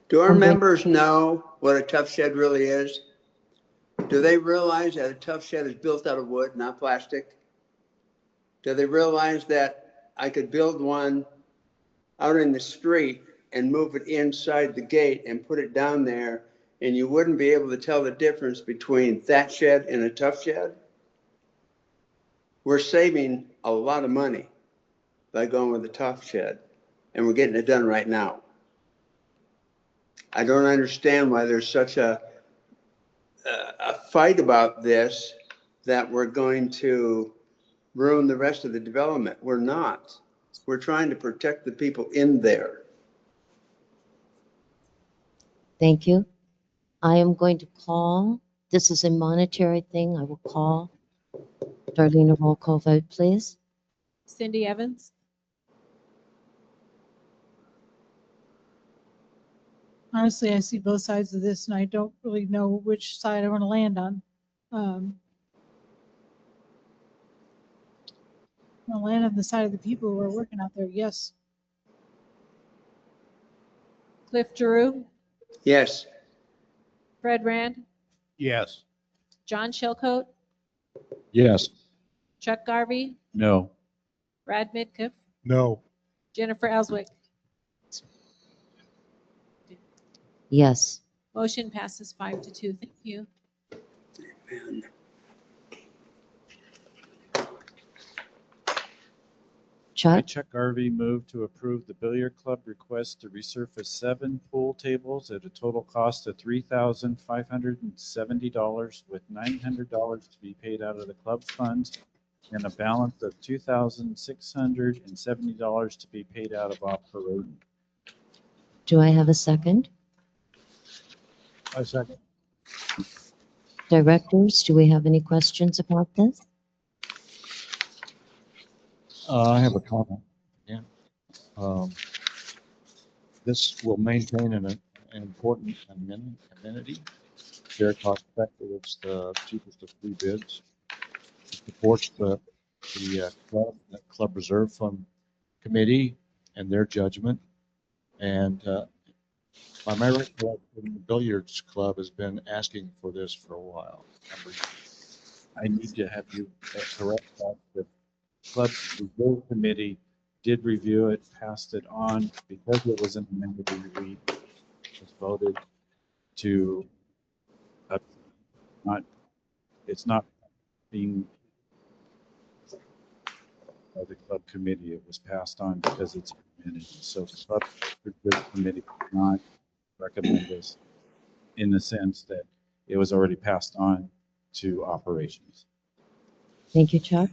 Do our members know what a tough shed really is? Do they realize that a tough shed is built out of wood, not plastic? Do they realize that I could build one out in the street and move it inside the gate and put it down there, and you wouldn't be able to tell the difference between that shed and a tough shed? We're saving a lot of money by going with the tough shed, and we're getting it done right now. I don't understand why there's such a fight about this, that we're going to ruin the rest of the development. We're not. We're trying to protect the people in there. Thank you. I am going to call, this is a monetary thing, I will call. Darlene, a roll call vote, please. Cindy Evans, Honestly, I see both sides of this and I don't really know which side I want to land on. I'm going to land on the side of the people who are working out there, yes. Cliff Giroux, Yes. Fred Rand, Yes. John Chilcote, Yes. Chuck Garvey, No. Brad Midkiff, No. Jennifer Ellswick. Yes. Motion passes 5-2. Thank you. Chuck? Chuck Garvey moved to approve the billiard club request to resurface 7 pool tables at a total cost of $3,570, with $900 to be paid out of the club funds and a balance of $2,670 to be paid out of operating. Do I have a second? I second. Directors, do we have any questions about this? I have a comment. Yeah. This will maintain an important amenity. Very cost effective. It's the cheapest of 3 bids. It supports the club reserve fund committee and their judgment. And By my recollection, the billiards club has been asking for this for a while. I need to have you correct that. The club review committee did review it, passed it on because it was an amenity. We just voted to not. It's not being by the club committee. It was passed on because it's an amenity. So the club review committee did not recommend this in the sense that it was already passed on to operations. Thank you, Chuck.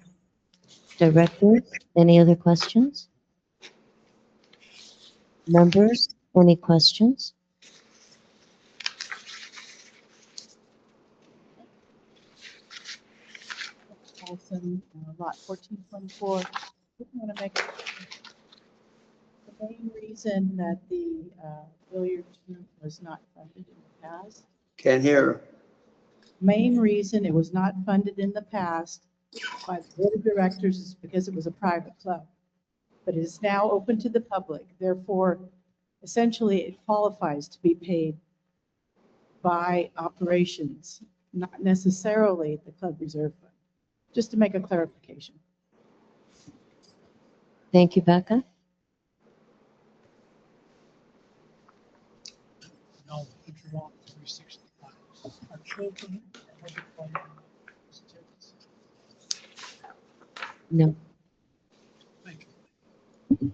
Directors, any other questions? Members, any questions? Olson, lot 1424. Just want to make the main reason that the billiard room was not funded in the past. Can't hear. Main reason it was not funded in the past by the board of directors is because it was a private club. But it is now open to the public. Therefore, essentially, it qualifies to be paid by operations, not necessarily the club reserve fund. Just to make a clarification. Thank you, Becca. No, if you want 365. Our children have a plan. No. Thank you.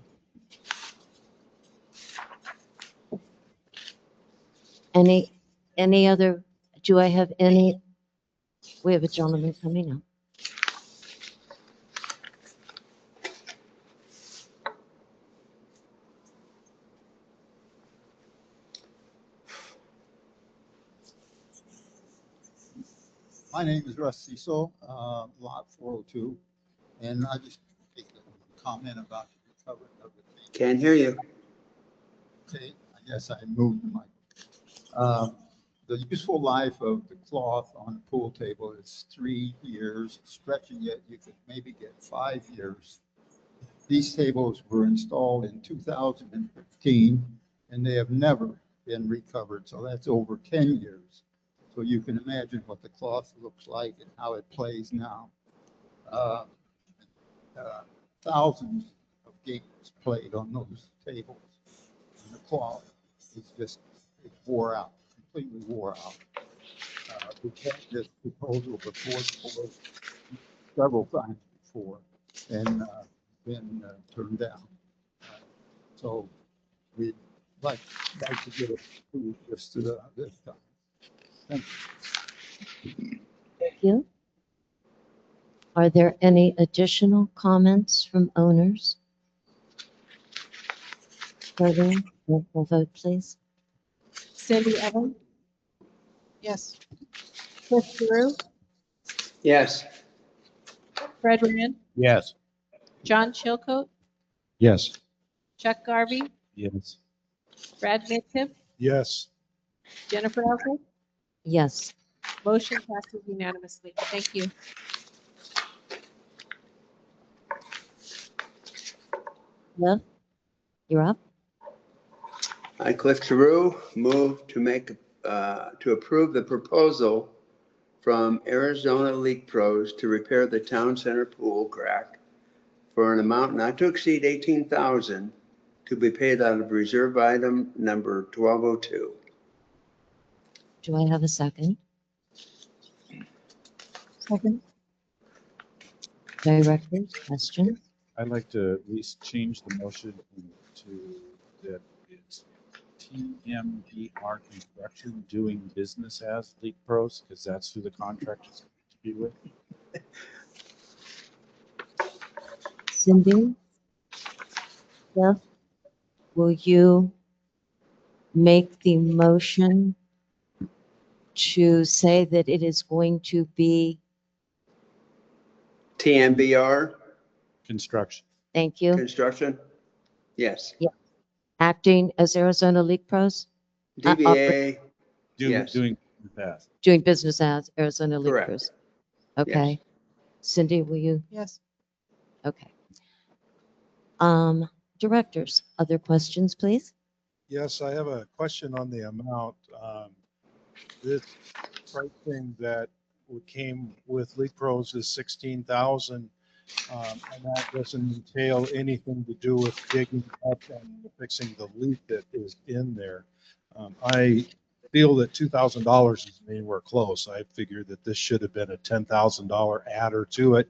Any other, do I have any? We have a gentleman coming up. My name is Russ Cecil, lot 402, and I just make a comment about the recovery of the table. Can't hear you. Okay, I guess I moved the mic. The useful life of the cloth on the pool table is 3 years. Stretching it, you could maybe get 5 years. These tables were installed in 2015, and they have never been recovered, so that's over 10 years. So you can imagine what the cloth looks like and how it plays now. Thousands of games played on those tables. And the cloth is just, it wore out, completely wore out. We've had this proposal before the board several times before and been turned down. So we'd like to get it approved just this time. Thank you. Thank you. Are there any additional comments from owners? Voting, roll call vote, please. Cindy Evans, Yes. Cliff Drew, Yes. Fred Rand, Yes. John Chilcote, Yes. Chuck Garvey, Yes. Brad Midkiff, Yes. Jennifer Elford. Yes. Motion passes unanimously. Thank you. Cliff, you're up. I, Cliff Giroux, move to to approve the proposal from Arizona League Pros to repair the town center pool crack for an amount not to exceed $18,000 to be paid out of reserve item number 1202. Do I have a second? Second. Directors, question? I'd like to at least change the motion to that it's TMBR Construction doing business as League Pros, because that's who the contract is going to be with. Cindy? Jeff, will you make the motion to say that it is going to be, TMBR Construction. thank you, Construction? Yes. acting as Arizona League Pros? DBA? Yes. Doing that. Doing business as Arizona League Correct. Pros? Okay. Cindy, will you? Yes. Okay. Directors, other questions, please? Yes, I have a question on the amount. This pricing that came with Leak Pros is 16,000. And that doesn't entail anything to do with digging up and fixing the leak that is in there. I feel that $2,000 is anywhere close. I figured that this should have been a $10,000 adder to it,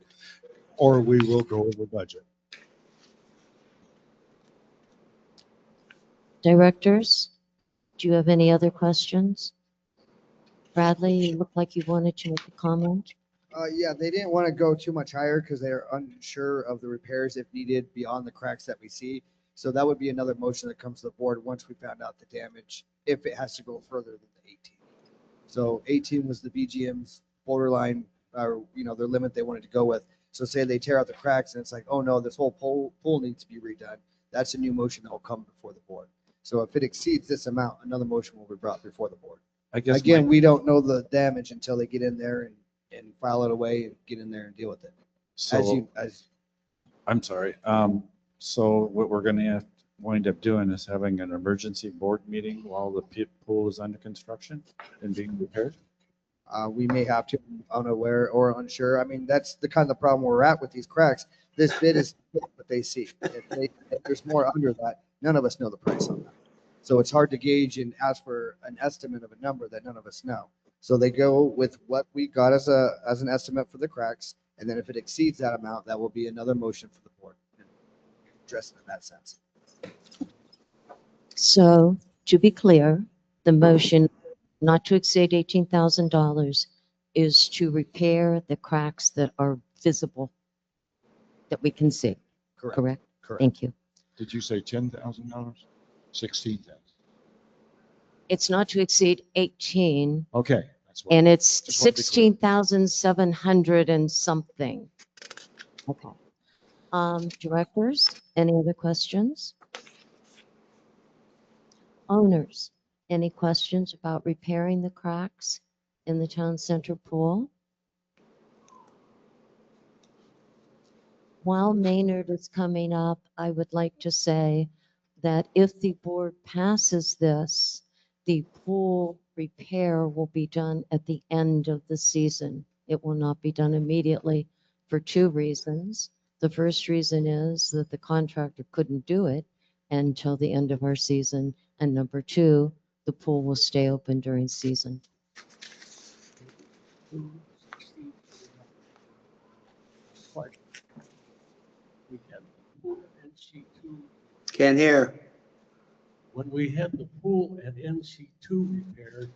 or we will go over budget. Directors, do you have any other questions? Bradley, you look like you wanted to make a comment. Yeah, they didn't want to go too much higher because they're unsure of the repairs if needed beyond the cracks that we see. So that would be another motion that comes to the board once we found out the damage, if it has to go further than the 18. So 18 was the BGM's borderline, or their limit they wanted to go with. So say they tear out the cracks and it's like, oh no, this whole pool needs to be redone. That's a new motion that will come before the board. So if it exceeds this amount, another motion will be brought before the board. I guess Again, we don't know the damage until they get in there and file it away and get in there and deal with it. So, I'm sorry. So what we're going to wind up doing is having an emergency board meeting while the pool is under construction and being repaired? We may have to, unaware or unsure. I mean, that's the kind of problem we're at with these cracks. This bid is what they see. If there's more under that, none of us know the price on that. So it's hard to gauge and ask for an estimate of a number that none of us know. So they go with what we got as an estimate for the cracks. And then if it exceeds that amount, that will be another motion for the board. Address it in that sense. So to be clear, the motion not to exceed $18,000 is to repair the cracks that are visible, that we can see. Correct. Correct? Thank you. Did you say $10,000? 16,000. It's not to exceed 18. Okay. And it's just wanted to be clear. 16,700 and something. Okay. Directors, any other questions? Owners, any questions about repairing the cracks in the town center pool? While Maynard is coming up, I would like to say that if the board passes this, the pool repair will be done at the end of the season. It will not be done immediately for two reasons. The first reason is that the contractor couldn't do it until the end of our season. And number two, the pool will stay open during season. We had the pool at NC2. Can't hear. When we had the pool at NC2 repaired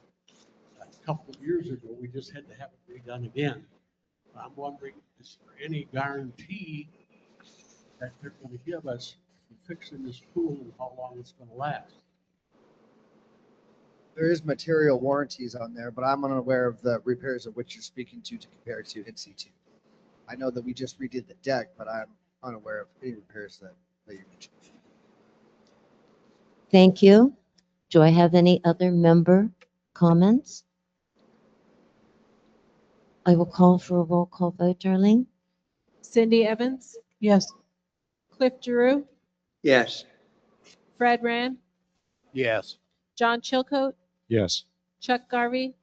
a couple of years ago, we just had to have it redone again. I'm wondering, is there any guarantee that they're going to give us for fixing this pool and how long it's going to last? There is material warranties on there, but I'm unaware of the repairs of which you're speaking to compare to NC2. I know that we just redid the deck, but I'm unaware of any repairs that you mentioned. Thank you. Do I have any other member comments? I will call for a roll call vote, Darlene. Cindy Evans, Yes. Cliff Giroux, Yes. Fred Rand, Yes. John Chilcote, Yes. Chuck Garvey,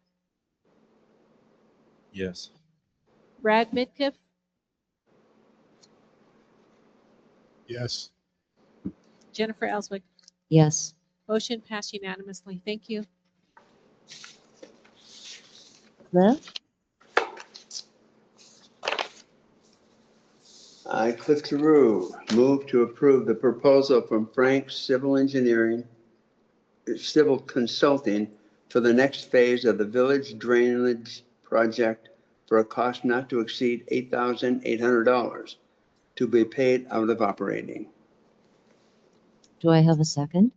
Yes. Brad Midkiff, Yes. Jennifer Ellswick. Yes. Motion passed unanimously. Thank you. Cliff? I, Cliff Giroux, move to approve the proposal from Frank Civil Consulting for the next phase of the village drainage project for a cost not to exceed $8,800 to be paid out of operating. Do I have a second?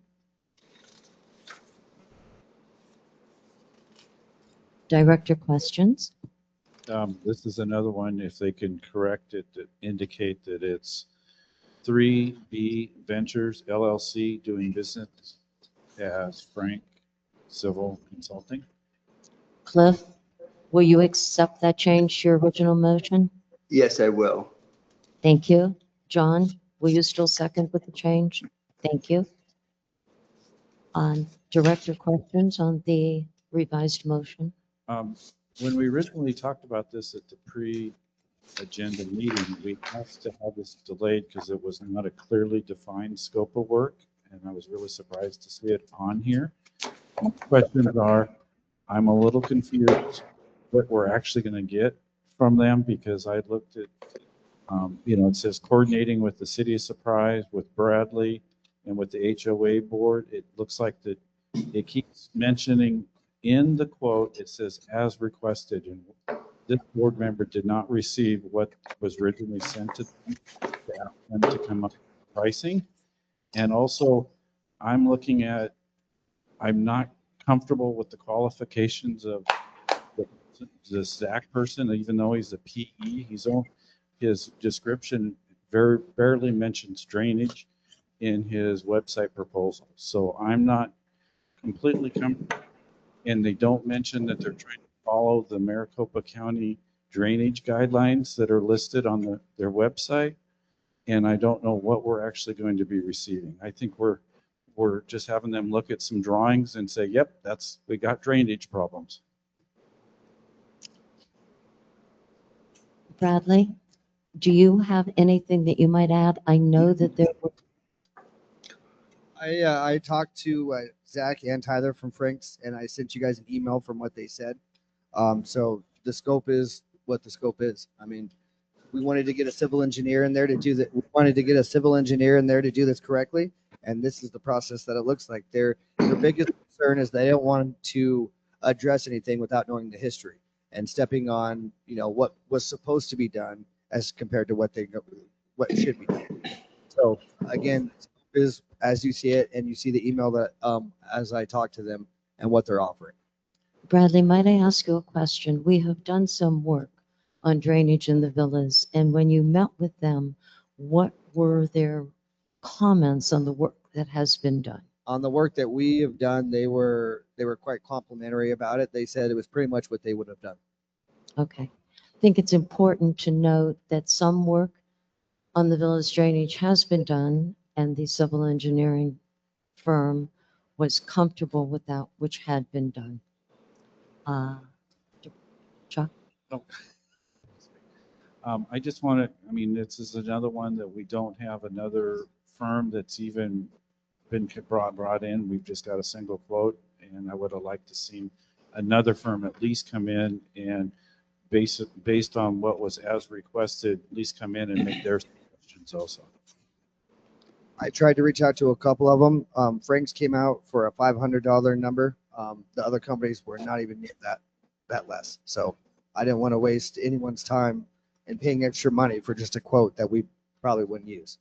Director questions? This is another one, if they can correct it, to indicate that it's 3B Ventures LLC doing business as Frank Civil Consulting. Cliff, will you accept that change to your original motion? Yes, I will. Thank you. John, will you still second with the change? Thank you. Director, questions on the revised motion? When we originally talked about this at the pre-agenda meeting, we asked to have this delayed because it was not a clearly defined scope of work, and I was really surprised to see it on here. Questions are, I'm a little confused what we're actually going to get from them because I looked at, it says coordinating with the city of Surprise, with Bradley, and with the HOA board. It looks like that it keeps mentioning in the quote, it says as requested, and this board member did not receive what was originally sent to them to ask them to come up with pricing. And also, I'm not comfortable with the qualifications of the Zach person, even though he's a PE. His description barely mentions drainage in his website proposal. So I'm not completely comfortable. And they don't mention that they're trying to follow the Maricopa County drainage guidelines that are listed on their website. And I don't know what we're actually going to be receiving. I think we're just having them look at some drawings and say, yep, we got drainage problems. Bradley, do you have anything that you might add? I know that there were. I talked to Zach and Tyler from Frank's, and I sent you guys an email from what they said. So the scope is what the scope is. I mean, we wanted to get a civil engineer in there to do that. We wanted to get a civil engineer in there to do this correctly, and this is the process that it looks like. Their biggest concern is they don't want to address anything without knowing the history and stepping on, what was supposed to be done as compared to what should be done. So again, is as you see it, and you see the email that as I talk to them and what they're offering. Bradley, might I ask you a question? We have done some work on drainage in the villas, and when you met with them, what were their comments on the work that has been done? On the work that we have done, they were quite complimentary about it. They said it was pretty much what they would have done. Okay. I think it's important to note that some work on the villas drainage has been done, and the civil engineering firm was comfortable with that which had been done. Chuck? No. I just want to, this is another one that we don't have another firm that's even been brought in. We've just got a single quote, and I would have liked to see another firm at least come in and based on what was as requested, at least come in and make their suggestions also. I tried to reach out to a couple of them. Frank's came out for a $500 number. The other companies were not even near that less. So I didn't want to waste anyone's time in paying extra money for just a quote that we probably wouldn't use.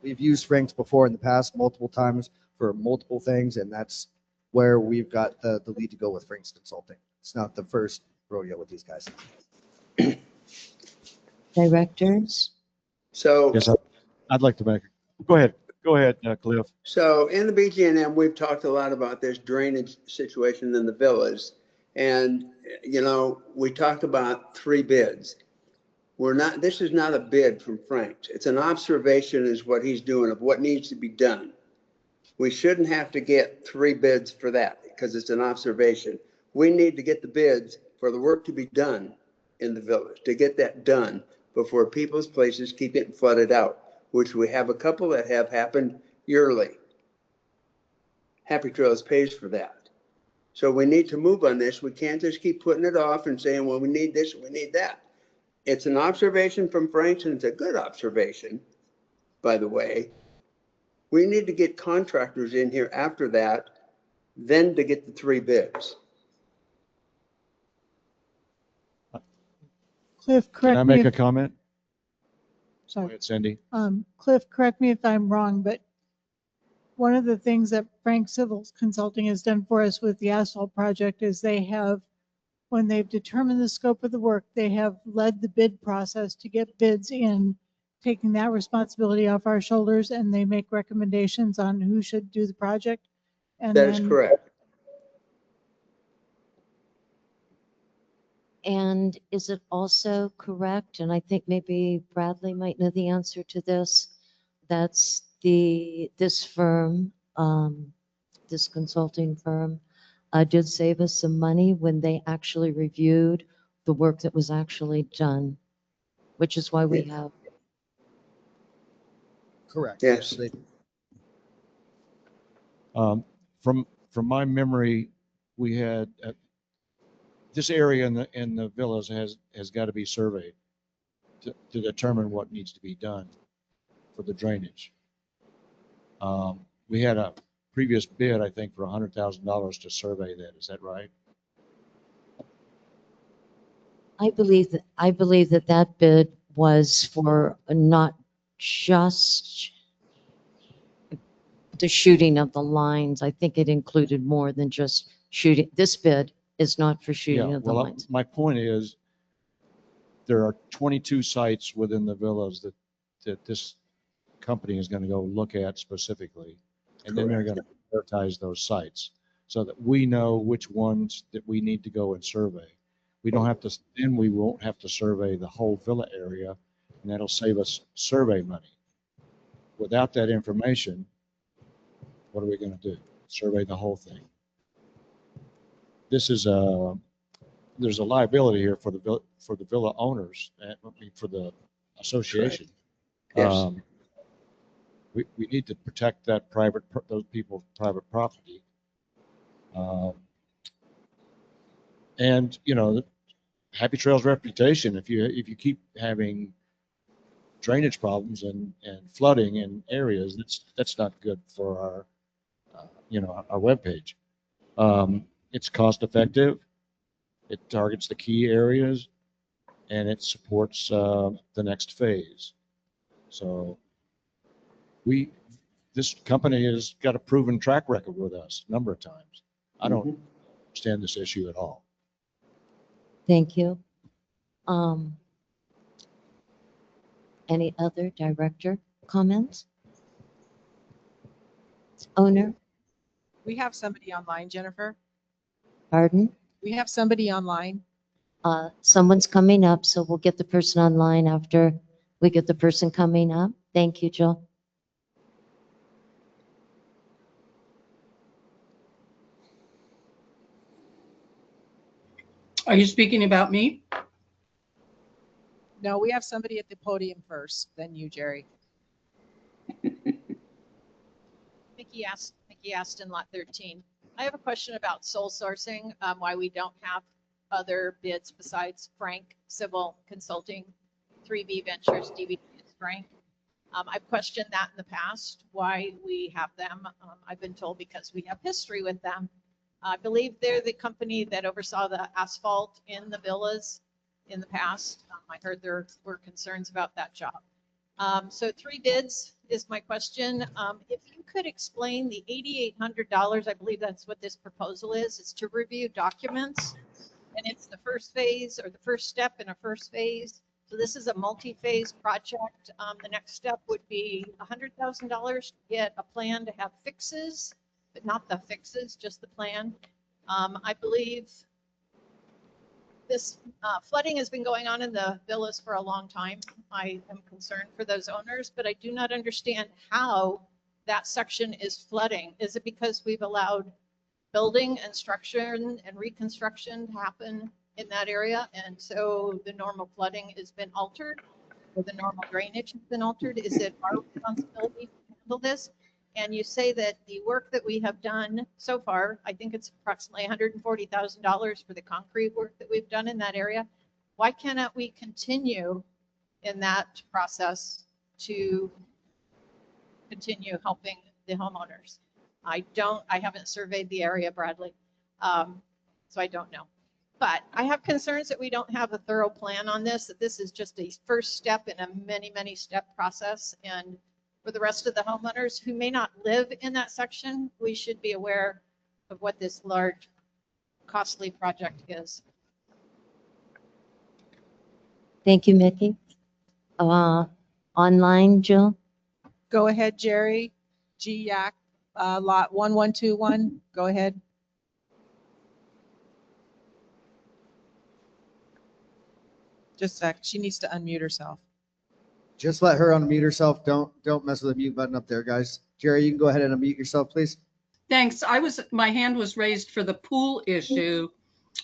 We've used Frank's before in the past multiple times for multiple things, and that's where we've got the lead to go with Frank's Consulting. It's not the first rodeo with these guys. Directors? So Yes, I'd like to make. Go ahead, Cliff. So in the BGNM, we've talked a lot about this drainage situation in the villas. And, we talked about 3 bids. This is not a bid from Frank's. It's an observation is what he's doing of what needs to be done. We shouldn't have to get 3 bids for that because it's an observation. We need to get the bids for the work to be done in the village, to get that done before people's places keep getting flooded out, which we have a couple that have happened yearly. Happy Trails pays for that. So we need to move on this. We can't just keep putting it off and saying, well, we need this, we need that. It's an observation from Frank's, and it's a good observation, by the way. We need to get contractors in here after that, then to get the 3 bids. Cliff, Can correct I me make a if, comment? Go sorry. ahead, Cindy. Cliff, correct me if I'm wrong, but one of the things that Frank Civil Consulting has done for us with the asphalt project is they have, when they've determined the scope of the work, they have led the bid process to get bids in, taking that responsibility off our shoulders, and they make recommendations on who should do the project. And that is correct. And is it also correct, and I think maybe Bradley might know the answer to this, that's this firm this consulting firm did save us some money when they actually reviewed the work that was actually done, which is why we have. Correct. Yes. They- From my memory, we had this area in the villas has got to be surveyed to determine what needs to be done for the drainage. We had a previous bid, I think, for $100,000 to survey that. Is that right? I believe that that bid was for not just the shooting of the lines. I think it included more than just shooting. This bid is not for shooting Yeah, of the well, lines. my point is there are 22 sites within the villas that this company is going to go look at specifically. And then they're going to prioritize those sites so that we know which ones that we need to go and survey. We don't have to, then we won't have to survey the whole villa area, and that'll save us survey money. Without that information, what are we going to do? Survey the whole thing. This is there's a liability here for the villa owners, for the association. Yes. We need to protect that those people's private property. And you know, Happy Trail's reputation, if you keep having drainage problems and flooding in areas, that's not good for our our webpage. It's cost effective. It targets the key areas, and it supports the next phase. So this company has got a proven track record with us a number of times. I don't understand this issue at all. Thank you. Any other director comments? Owner, We have somebody online, Jennifer. pardon? We have somebody online. Someone's coming up, so we'll get the person online after we get the person coming up. Thank you, Jill. Are you speaking about me? No, we have somebody at the podium first, then you, Jerry. Mickey Aston, Lot 13. I have a question about sole sourcing, why we don't have other bids besides Frank Civil Consulting, 3B Ventures, DVD is Frank. I've questioned that in the past, why we have them. I've been told because we have history with them. I believe they're the company that oversaw the asphalt in the villas in the past. I heard there were concerns about that job. So 3 bids is my question. If you could explain the $8,800, I believe that's what this proposal is. It's to review documents, and it's the first phase or the first step in a first phase. So this is a multi-phase project. The next step would be $100,000 to get a plan to have fixes, but not the fixes, just the plan. I believe this flooding has been going on in the villas for a long time. I am concerned for those owners, but I do not understand how that section is flooding. Is it because we've allowed building and structure and reconstruction to happen in that area, and so the normal flooding has been altered, or the normal drainage has been altered? Is it our responsibility to handle this? And you say that the work that we have done so far, I think it's approximately $140,000 for the concrete work that we've done in that area. Why cannot we continue in that process to continue helping the homeowners? I haven't surveyed the area, Bradley, so I don't know. But I have concerns that we don't have a thorough plan on this, that this is just a first step in a many, many step process. And for the rest of the homeowners who may not live in that section, we should be aware of what this large, costly project is. Thank you, Mickey. Online, Jill? Go ahead, Jerry. GYAC, lot 1121. Go ahead. Just a sec. She needs to unmute herself. Just let her unmute herself. Don't mess with the mute button up there, guys. Jerry, you can go ahead and unmute yourself, please. Thanks. My hand was raised for the pool issue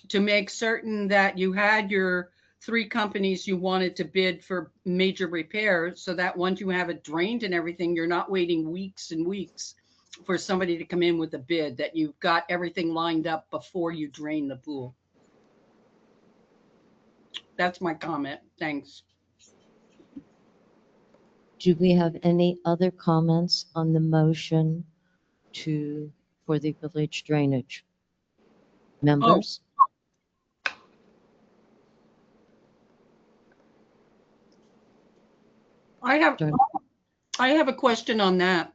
to make certain that you had your 3 companies you wanted to bid for major repairs, so that once you have it drained and everything, you're not waiting weeks and weeks for somebody to come in with a bid, that you've got everything lined up before you drain the pool. That's my comment. Thanks. Do we have any other comments on the motion for the village drainage? Members? I have a question on that.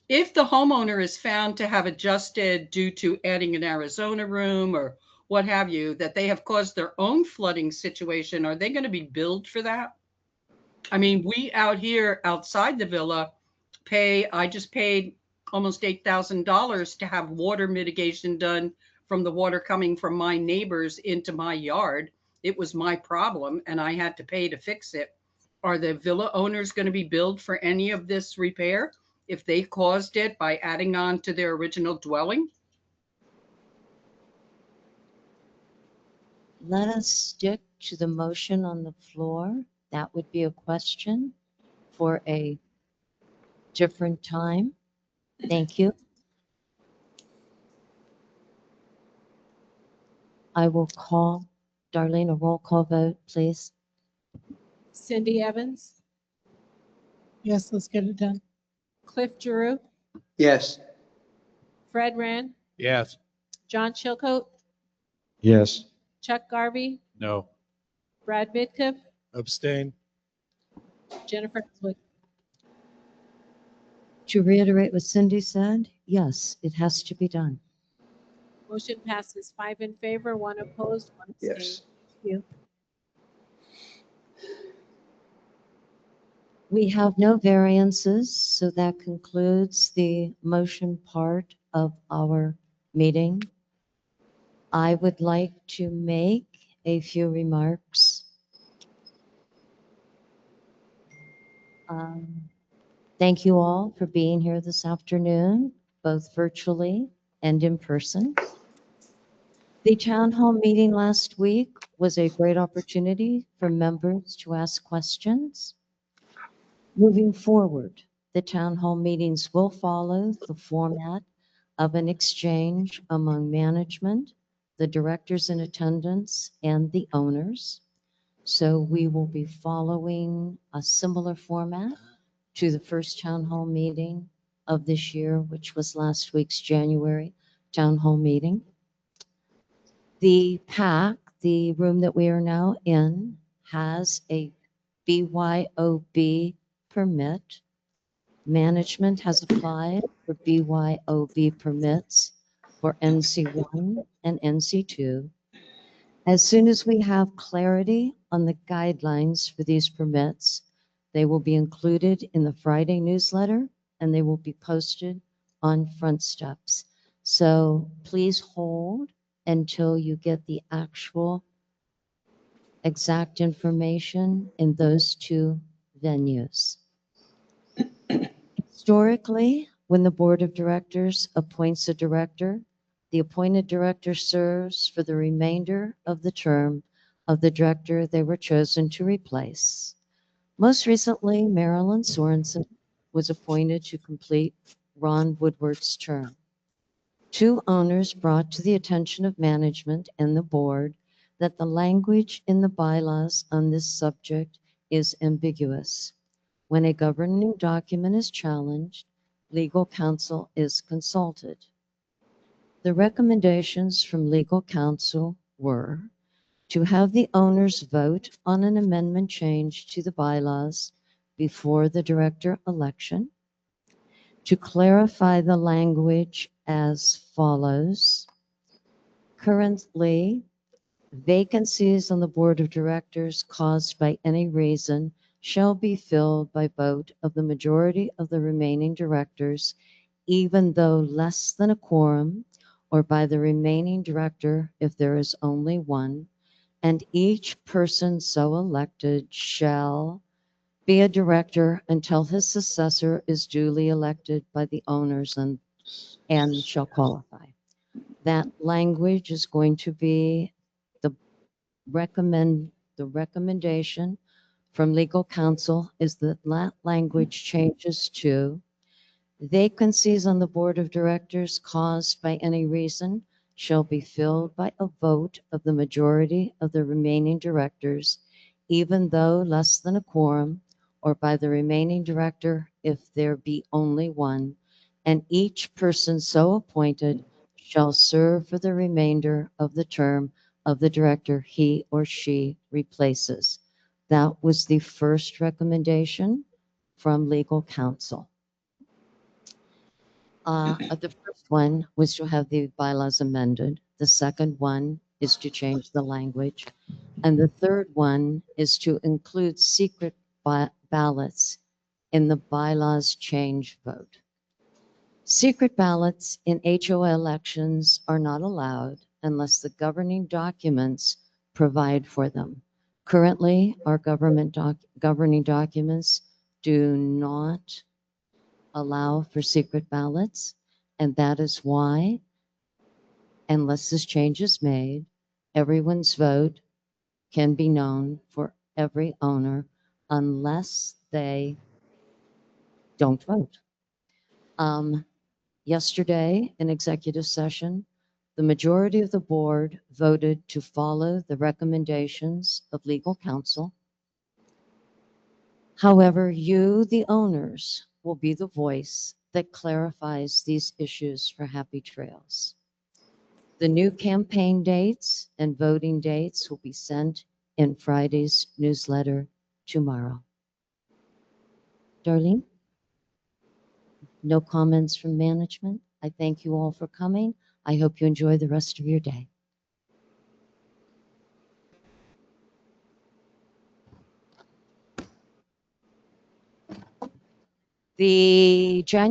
If the homeowner is found to have adjusted due to adding an Arizona room or what have you, that they have caused their own flooding situation, are they going to be billed for that? I mean, we out here outside the villa I just paid almost $8,000 to have water mitigation done from the water coming from my neighbors into my yard. It was my problem and I had to pay to fix it. Are the villa owners going to be billed for any of this repair if they caused it by adding on to their original dwelling? Let us stick to the motion on the floor. That would be a question for a different time. Thank you. I will call, Darlene, a roll call vote, please. Cindy Evans, Yes, let's get it done. Cliff Giroux, Yes. Fred Rand, Yes. John Chilcote, Yes. Chuck Garvey, No. Brad Midkiff, Abstain. Jennifer Haswick. To reiterate what Cindy said, yes, it has to be done. Motion passes 5 in favor, 1 opposed, 1 abstained. Yes. Thank you. We have no variances, so that concludes the motion part of our meeting. I would like to make a few remarks. Thank you all for being here this afternoon, both virtually and in person. The town hall meeting last week was a great opportunity for members to ask questions. Moving forward, the town hall meetings will follow the format of an exchange among management, the directors in attendance, and the owners. So we will be following a similar format to the first town hall meeting of this year, which was last week's January town hall meeting. The PAC, the room that we are now in, has a BYOB permit. Management has applied for BYOB permits for NC1 and NC2. As soon as we have clarity on the guidelines for these permits, they will be included in the Friday newsletter and they will be posted on Front Steps. So please hold until you get the actual exact information in those 2 venues. Historically, when the board of directors appoints a director, the appointed director serves for the remainder of the term of the director they were chosen to replace. Most recently, Marilyn Sorensen was appointed to complete Ron Woodward's term. 2 owners brought to the attention of management and the board that the language in the bylaws on this subject is ambiguous. When a governing document is challenged, legal counsel is consulted. The recommendations from legal counsel were to have the owners vote on an amendment change to the bylaws before the director election, to clarify the language as follows. Currently, vacancies on the board of directors caused by any reason shall be filled by vote of the majority of the remaining directors, even though less than a quorum, or by the remaining director if there is only one, and each person so elected shall be a director until his successor is duly elected by the owners and and shall qualify. That language is going to be the recommendation from legal counsel is that that language changes to vacancies on the board of directors caused by any reason shall be filled by a vote of the majority of the remaining directors, even though less than a quorum, or by the remaining director if there be only one, and each person so appointed shall serve for the remainder of the term of the director he or she replaces. That was the first recommendation from legal counsel. The first one was to have the bylaws amended. The second one is to change the language. And the third one is to include secret ballots in the bylaws change vote. Secret ballots in HOA elections are not allowed unless the governing documents provide for them. Currently, our governing documents do not allow for secret ballots, and that is why, unless this change is made, everyone's vote can be known for every owner unless they don't vote. Yesterday, in executive session, the majority of the board voted to follow the recommendations of legal counsel. However, you, the owners, will be the voice that clarifies these issues for Happy Trails. The new campaign dates and voting dates will be sent in Friday's newsletter tomorrow. Darlene? No comments from management. I thank you all for coming. I hope you enjoy the rest of your day. The January